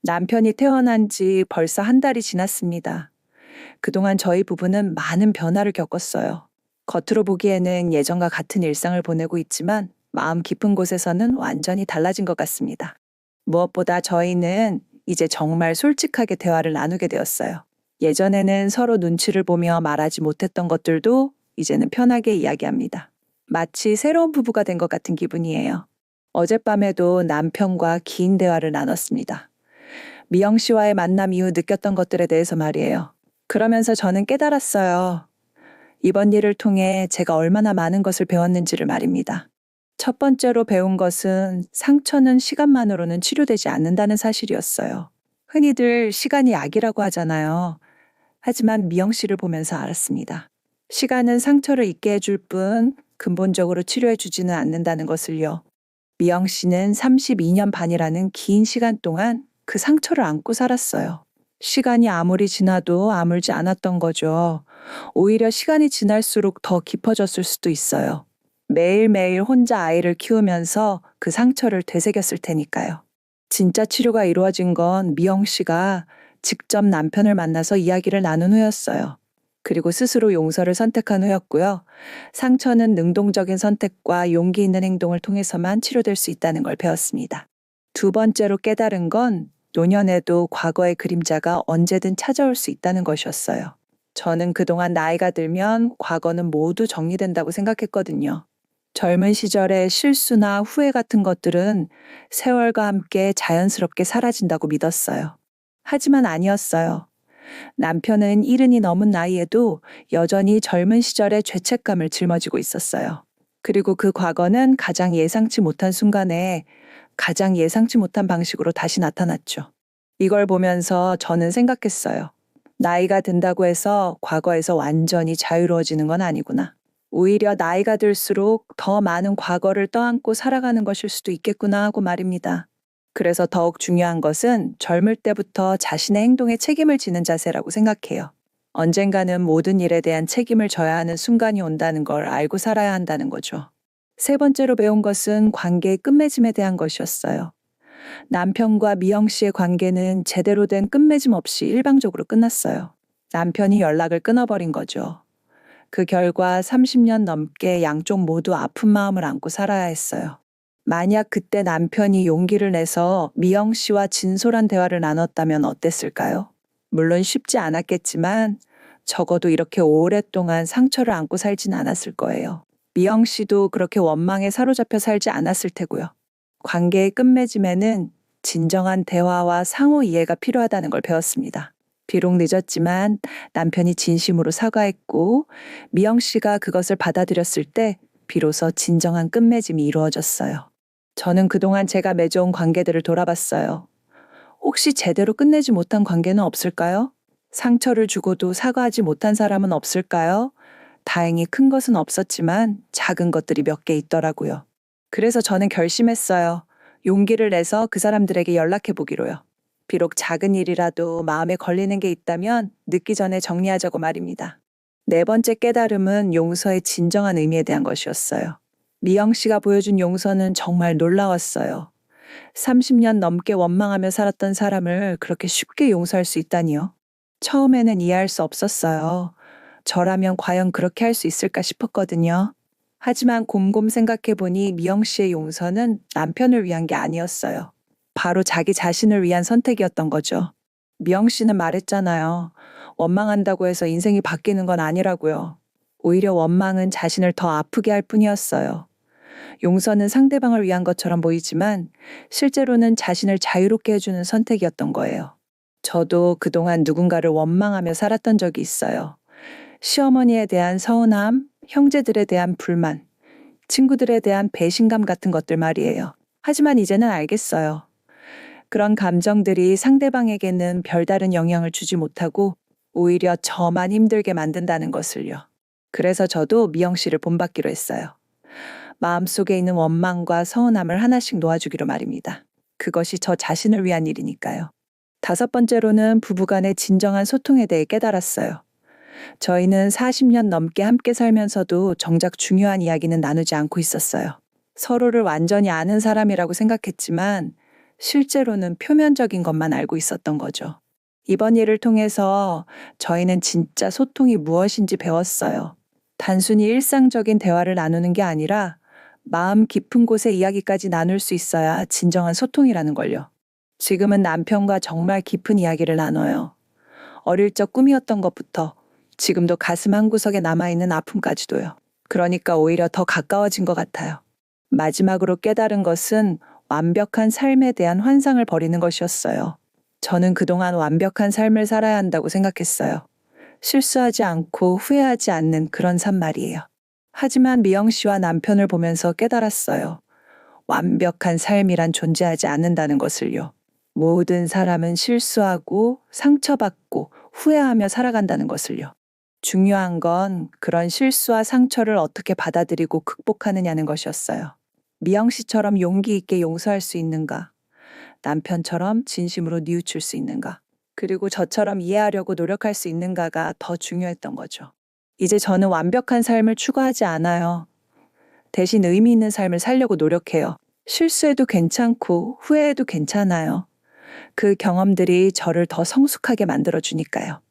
남편이 태어난 지 벌써 한 달이 지났습니다. 그동안 저희 부부는 많은 변화를 겪었어요. 겉으로 보기에는 예전과 같은 일상을 보내고 있지만 마음 깊은 곳에서는 완전히 달라진 것 같습니다. 무엇보다 저희는 이제 정말 솔직하게 대화를 나누게 되었어요. 예전에는 서로 눈치를 보며 말하지 못했던 것들도 이제는 편하게 이야기합니다. 마치 새로운 부부가 된 것 같은 기분이에요. 어젯밤에도 남편과 긴 대화를 나눴습니다. 미영 씨와의 만남 이후 느꼈던 것들에 대해서 말이에요. 그러면서 저는 깨달았어요. 이번 일을 통해 제가 얼마나 많은 것을 배웠는지를 말입니다. 첫 번째로 배운 것은 상처는 시간만으로는 치료되지 않는다는 사실이었어요. 흔히들 시간이 약이라고 하잖아요. 하지만 미영 씨를 보면서 알았습니다. 시간은 상처를 잊게 해줄 뿐 근본적으로 치료해주지는 않는다는 것을요. 미영 씨는 32년 반이라는 긴 시간 동안 그 상처를 안고 살았어요. 시간이 아무리 지나도 아물지 않았던 거죠. 오히려 시간이 지날수록 더 깊어졌을 수도 있어요. 매일매일 혼자 아이를 키우면서 그 상처를 되새겼을 테니까요. 진짜 치료가 이루어진 건 미영 씨가 직접 남편을 만나서 이야기를 나눈 후였어요. 그리고 스스로 용서를 선택한 후였고요. 상처는 능동적인 선택과 용기 있는 행동을 통해서만 치료될 수 있다는 걸 배웠습니다. 두 번째로 깨달은 건 노년에도 과거의 그림자가 언제든 찾아올 수 있다는 것이었어요. 저는 그동안 나이가 들면 과거는 모두 정리된다고 생각했거든요. 젊은 시절의 실수나 후회 같은 것들은 세월과 함께 자연스럽게 사라진다고 믿었어요. 하지만 아니었어요. 남편은 70이 넘은 나이에도 여전히 젊은 시절의 죄책감을 짊어지고 있었어요. 그리고 그 과거는 가장 예상치 못한 순간에 가장 예상치 못한 방식으로 다시 나타났죠. 이걸 보면서 저는 생각했어요. 나이가 든다고 해서 과거에서 완전히 자유로워지는 건 아니구나. 오히려 나이가 들수록 더 많은 과거를 떠안고 살아가는 것일 수도 있겠구나 하고 말입니다. 그래서 더욱 중요한 것은 젊을 때부터 자신의 행동에 책임을 지는 자세라고 생각해요. 언젠가는 모든 일에 대한 책임을 져야 하는 순간이 온다는 걸 알고 살아야 한다는 거죠. 세 번째로 배운 것은 관계의 끝맺음에 대한 것이었어요. 남편과 미영 씨의 관계는 제대로 된 끝맺음 없이 일방적으로 끝났어요. 남편이 연락을 끊어버린 거죠. 그 결과 30년 넘게 양쪽 모두 아픈 마음을 안고 살아야 했어요. 만약 그때 남편이 용기를 내서 미영 씨와 진솔한 대화를 나눴다면 어땠을까요? 물론 쉽지 않았겠지만 적어도 이렇게 오랫동안 상처를 안고 살진 않았을 거예요. 미영 씨도 그렇게 원망에 사로잡혀 살지 않았을 테고요. 관계의 끝맺음에는 진정한 대화와 상호 이해가 필요하다는 걸 배웠습니다. 비록 늦었지만 남편이 진심으로 사과했고 미영 씨가 그것을 받아들였을 때 비로소 진정한 끝맺음이 이루어졌어요. 저는 그동안 제가 맺어온 관계들을 돌아봤어요. 혹시 제대로 끝내지 못한 관계는 없을까요? 상처를 주고도 사과하지 못한 사람은 없을까요? 다행히 큰 것은 없었지만 작은 것들이 몇 개 있더라고요. 그래서 저는 결심했어요. 용기를 내서 그 사람들에게 연락해 보기로요. 비록 작은 일이라도 마음에 걸리는 게 있다면 늦기 전에 정리하자고 말입니다. 네 번째 깨달음은 용서의 진정한 의미에 대한 것이었어요. 미영 씨가 보여준 용서는 정말 놀라웠어요. 30년 넘게 원망하며 살았던 사람을 그렇게 쉽게 용서할 수 있다니요. 처음에는 이해할 수 없었어요. 저라면 과연 그렇게 할 수 있을까 싶었거든요. 하지만 곰곰 생각해보니 미영 씨의 용서는 남편을 위한 게 아니었어요. 바로 자기 자신을 위한 선택이었던 거죠. 미영 씨는 말했잖아요. 원망한다고 해서 인생이 바뀌는 건 아니라고요. 오히려 원망은 자신을 더 아프게 할 뿐이었어요. 용서는 상대방을 위한 것처럼 보이지만 실제로는 자신을 자유롭게 해주는 선택이었던 거예요. 저도 그동안 누군가를 원망하며 살았던 적이 있어요. 시어머니에 대한 서운함, 형제들에 대한 불만, 친구들에 대한 배신감 같은 것들 말이에요. 하지만 이제는 알겠어요. 그런 감정들이 상대방에게는 별다른 영향을 주지 못하고 오히려 저만 힘들게 만든다는 것을요. 그래서 저도 미영 씨를 본받기로 했어요. 마음속에 있는 원망과 서운함을 하나씩 놓아주기로 말입니다. 그것이 저 자신을 위한 일이니까요. 다섯 번째로는 부부간의 진정한 소통에 대해 깨달았어요. 저희는 40년 넘게 함께 살면서도 정작 중요한 이야기는 나누지 않고 있었어요. 서로를 완전히 아는 사람이라고 생각했지만 실제로는 표면적인 것만 알고 있었던 거죠. 이번 일을 통해서 저희는 진짜 소통이 무엇인지 배웠어요. 단순히 일상적인 대화를 나누는 게 아니라 마음 깊은 곳의 이야기까지 나눌 수 있어야 진정한 소통이라는 걸요. 지금은 남편과 정말 깊은 이야기를 나눠요. 어릴 적 꿈이었던 것부터 지금도 가슴 한구석에 남아있는 아픔까지도요. 그러니까 오히려 더 가까워진 것 같아요. 마지막으로 깨달은 것은 완벽한 삶에 대한 환상을 버리는 것이었어요. 저는 그동안 완벽한 삶을 살아야 한다고 생각했어요. 실수하지 않고 후회하지 않는 그런 삶 말이에요. 하지만 미영 씨와 남편을 보면서 깨달았어요. 완벽한 삶이란 존재하지 않는다는 것을요. 모든 사람은 실수하고 상처받고 후회하며 살아간다는 것을요. 중요한 건 그런 실수와 상처를 어떻게 받아들이고 극복하느냐는 것이었어요. 미영 씨처럼 용기 있게 용서할 수 있는가? 남편처럼 진심으로 뉘우칠 수 있는가? 그리고 저처럼 이해하려고 노력할 수 있는가가 더 중요했던 거죠. 이제 저는 완벽한 삶을 추구하지 않아요. 대신 의미 있는 삶을 살려고 노력해요. 실수해도 괜찮고 후회해도 괜찮아요. 그 경험들이 저를 더 성숙하게 만들어주니까요.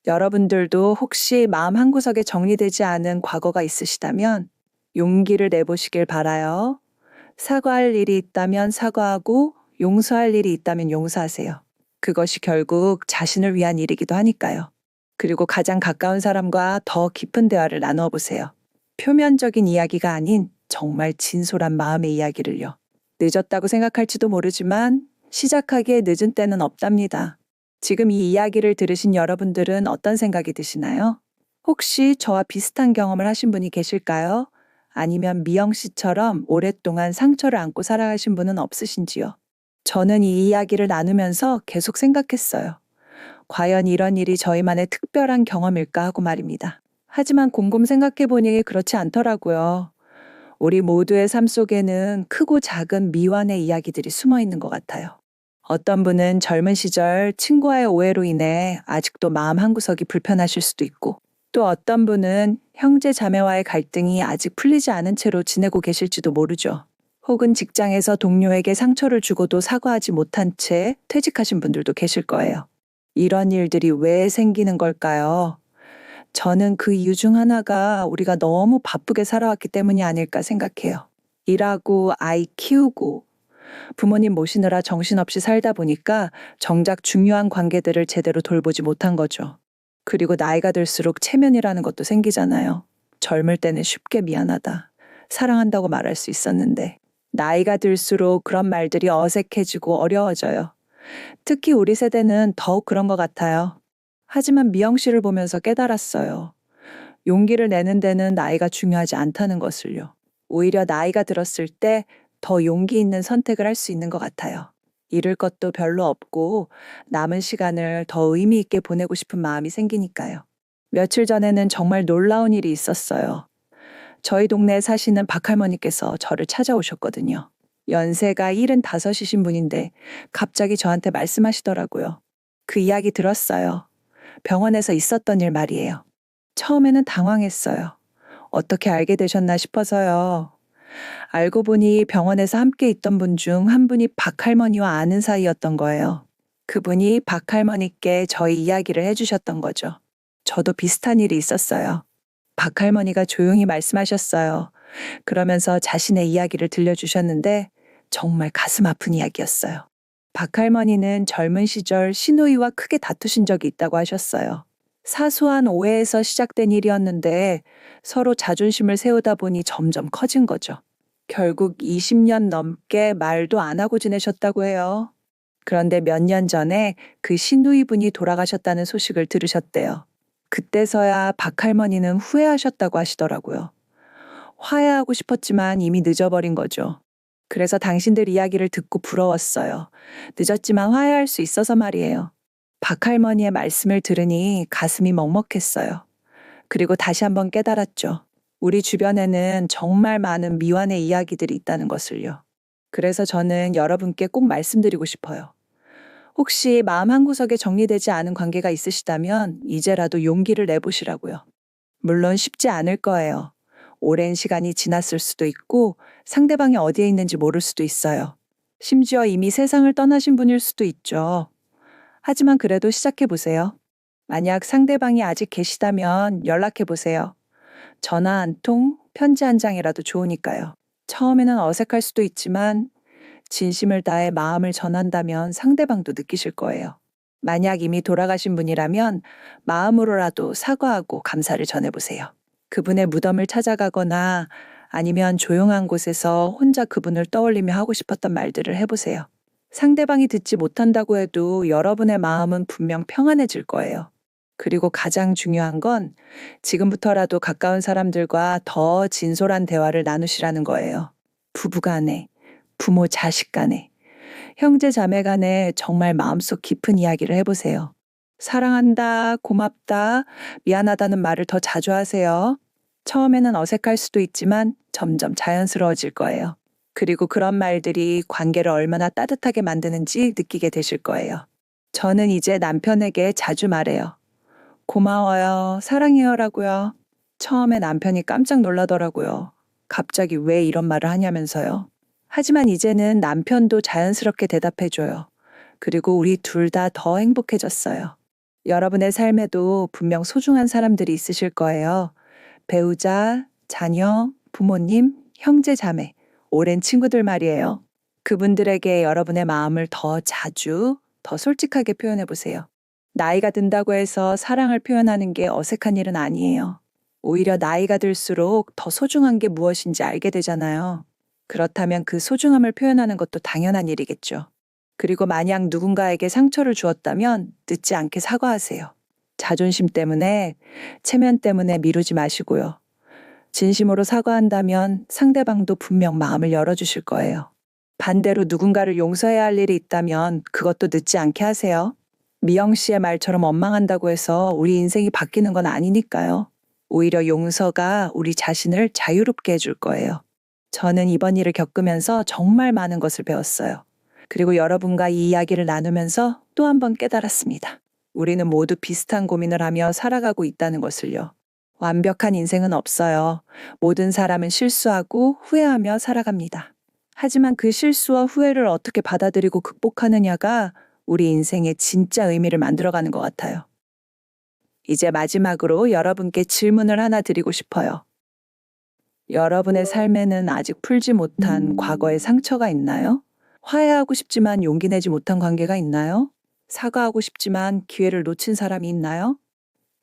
여러분들도 혹시 마음 한구석에 정리되지 않은 과거가 있으시다면 용기를 내보시길 바라요. 사과할 일이 있다면 사과하고 용서할 일이 있다면 용서하세요. 그것이 결국 자신을 위한 일이기도 하니까요. 그리고 가장 가까운 사람과 더 깊은 대화를 나누어 보세요. 표면적인 이야기가 아닌 정말 진솔한 마음의 이야기를요. 늦었다고 생각할지도 모르지만 시작하기에 늦은 때는 없답니다. 지금 이 이야기를 들으신 여러분들은 어떤 생각이 드시나요? 혹시 저와 비슷한 경험을 하신 분이 계실까요? 아니면 미영 씨처럼 오랫동안 상처를 안고 살아가신 분은 없으신지요? 저는 이 이야기를 나누면서 계속 생각했어요. 과연 이런 일이 저희만의 특별한 경험일까 하고 말입니다. 하지만 곰곰 생각해보니 그렇지 않더라고요. 우리 모두의 삶 속에는 크고 작은 미완의 이야기들이 숨어 있는 것 같아요. 어떤 분은 젊은 시절 친구와의 오해로 인해 아직도 마음 한구석이 불편하실 수도 있고, 또 어떤 분은 형제 자매와의 갈등이 아직 풀리지 않은 채로 지내고 계실지도 모르죠. 혹은 직장에서 동료에게 상처를 주고도 사과하지 못한 채 퇴직하신 분들도 계실 거예요. 이런 일들이 왜 생기는 걸까요? 저는 그 이유 중 하나가 우리가 너무 바쁘게 살아왔기 때문이 아닐까 생각해요. 일하고 아이 키우고 부모님 모시느라 정신없이 살다 보니까 정작 중요한 관계들을 제대로 돌보지 못한 거죠. 그리고 나이가 들수록 체면이라는 것도 생기잖아요. 젊을 때는 쉽게 미안하다, 사랑한다고 말할 수 있었는데 나이가 들수록 그런 말들이 어색해지고 어려워져요. 특히 우리 세대는 더욱 그런 것 같아요. 하지만 미영 씨를 보면서 깨달았어요. 용기를 내는 데는 나이가 중요하지 않다는 것을요. 오히려 나이가 들었을 때 더 용기 있는 선택을 할 수 있는 것 같아요. 잃을 것도 별로 없고 남은 시간을 더 의미 있게 보내고 싶은 마음이 생기니까요. 며칠 전에는 정말 놀라운 일이 있었어요. 저희 동네에 사시는 박할머니께서 저를 찾아오셨거든요. 연세가 75이신 분인데 갑자기 저한테 말씀하시더라고요. 그 이야기 들었어요. 병원에서 있었던 일 말이에요. 처음에는 당황했어요. 어떻게 알게 되셨나 싶어서요. 알고 보니 병원에서 함께 있던 분 중 한 분이 박할머니와 아는 사이였던 거예요. 그분이 박할머니께 저희 이야기를 해주셨던 거죠. 저도 비슷한 일이 있었어요. 박할머니가 조용히 말씀하셨어요. 그러면서 자신의 이야기를 들려주셨는데 정말 가슴 아픈 이야기였어요. 박할머니는 젊은 시절 시누이와 크게 다투신 적이 있다고 하셨어요. 사소한 오해에서 시작된 일이었는데 서로 자존심을 세우다 보니 점점 커진 거죠. 결국 20년 넘게 말도 안 하고 지내셨다고 해요. 그런데 몇 년 전에 그 시누이분이 돌아가셨다는 소식을 들으셨대요. 그때서야 박할머니는 후회하셨다고 하시더라고요. 화해하고 싶었지만 이미 늦어버린 거죠. 그래서 당신들 이야기를 듣고 부러웠어요. 늦었지만 화해할 수 있어서 말이에요. 박할머니의 말씀을 들으니 가슴이 먹먹했어요. 그리고 다시 한번 깨달았죠. 우리 주변에는 정말 많은 미완의 이야기들이 있다는 것을요. 그래서 저는 여러분께 꼭 말씀드리고 싶어요. 혹시 마음 한구석에 정리되지 않은 관계가 있으시다면 이제라도 용기를 내보시라고요. 물론 쉽지 않을 거예요. 오랜 시간이 지났을 수도 있고 상대방이 어디에 있는지 모를 수도 있어요. 심지어 이미 세상을 떠나신 분일 수도 있죠. 하지만 그래도 시작해보세요. 만약 상대방이 아직 계시다면 연락해보세요. 전화 한 통, 편지 한 장이라도 좋으니까요. 처음에는 어색할 수도 있지만 진심을 다해 마음을 전한다면 상대방도 느끼실 거예요. 만약 이미 돌아가신 분이라면 마음으로라도 사과하고 감사를 전해보세요. 그분의 무덤을 찾아가거나 아니면 조용한 곳에서 혼자 그분을 떠올리며 하고 싶었던 말들을 해보세요. 상대방이 듣지 못한다고 해도 여러분의 마음은 분명 평안해질 거예요. 그리고 가장 중요한 건 지금부터라도 가까운 사람들과 더 진솔한 대화를 나누시라는 거예요. 부부 간에, 부모 자식 간에, 형제 자매 간에 정말 마음속 깊은 이야기를 해보세요. 사랑한다, 고맙다, 미안하다는 말을 더 자주 하세요. 처음에는 어색할 수도 있지만 점점 자연스러워질 거예요. 그리고 그런 말들이 관계를 얼마나 따뜻하게 만드는지 느끼게 되실 거예요. 저는 이제 남편에게 자주 말해요. 고마워요, 사랑해요라고요. 처음에 남편이 깜짝 놀라더라고요. 갑자기 왜 이런 말을 하냐면서요. 하지만 이제는 남편도 자연스럽게 대답해줘요. 그리고 우리 둘 다 더 행복해졌어요. 여러분의 삶에도 분명 소중한 사람들이 있으실 거예요. 배우자, 자녀, 부모님, 형제, 자매, 오랜 친구들 말이에요. 그분들에게 여러분의 마음을 더 자주, 더 솔직하게 표현해 보세요. 나이가 든다고 해서 사랑을 표현하는 게 어색한 일은 아니에요. 오히려 나이가 들수록 더 소중한 게 무엇인지 알게 되잖아요. 그렇다면 그 소중함을 표현하는 것도 당연한 일이겠죠. 그리고 만약 누군가에게 상처를 주었다면 늦지 않게 사과하세요. 자존심 때문에, 체면 때문에 미루지 마시고요. 진심으로 사과한다면 상대방도 분명 마음을 열어주실 거예요. 반대로 누군가를 용서해야 할 일이 있다면 그것도 늦지 않게 하세요. 미영 씨의 말처럼 원망한다고 해서 우리 인생이 바뀌는 건 아니니까요. 오히려 용서가 우리 자신을 자유롭게 해줄 거예요. 저는 이번 일을 겪으면서 정말 많은 것을 배웠어요. 그리고 여러분과 이 이야기를 나누면서 또 한 번 깨달았습니다. 우리는 모두 비슷한 고민을 하며 살아가고 있다는 것을요. 완벽한 인생은 없어요. 모든 사람은 실수하고 후회하며 살아갑니다. 하지만 그 실수와 후회를 어떻게 받아들이고 극복하느냐가 우리 인생의 진짜 의미를 만들어가는 것 같아요. 이제 마지막으로 여러분께 질문을 하나 드리고 싶어요. 여러분의 삶에는 아직 풀지 못한 과거의 상처가 있나요? 화해하고 싶지만 용기 내지 못한 관계가 있나요? 사과하고 싶지만 기회를 놓친 사람이 있나요?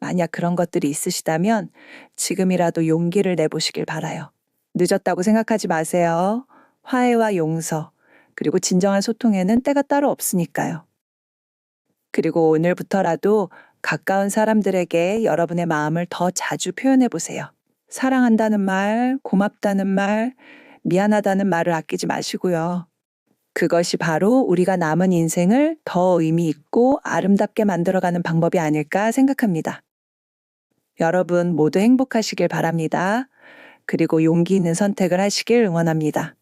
만약 그런 것들이 있으시다면 지금이라도 용기를 내보시길 바라요. 늦었다고 생각하지 마세요. 화해와 용서, 그리고 진정한 소통에는 때가 따로 없으니까요. 그리고 오늘부터라도 가까운 사람들에게 여러분의 마음을 더 자주 표현해 보세요. 사랑한다는 말, 고맙다는 말, 미안하다는 말을 아끼지 마시고요. 그것이 바로 우리가 남은 인생을 더 의미 있고 아름답게 만들어가는 방법이 아닐까 생각합니다. 여러분 모두 행복하시길 바랍니다. 그리고 용기 있는 선택을 하시길 응원합니다.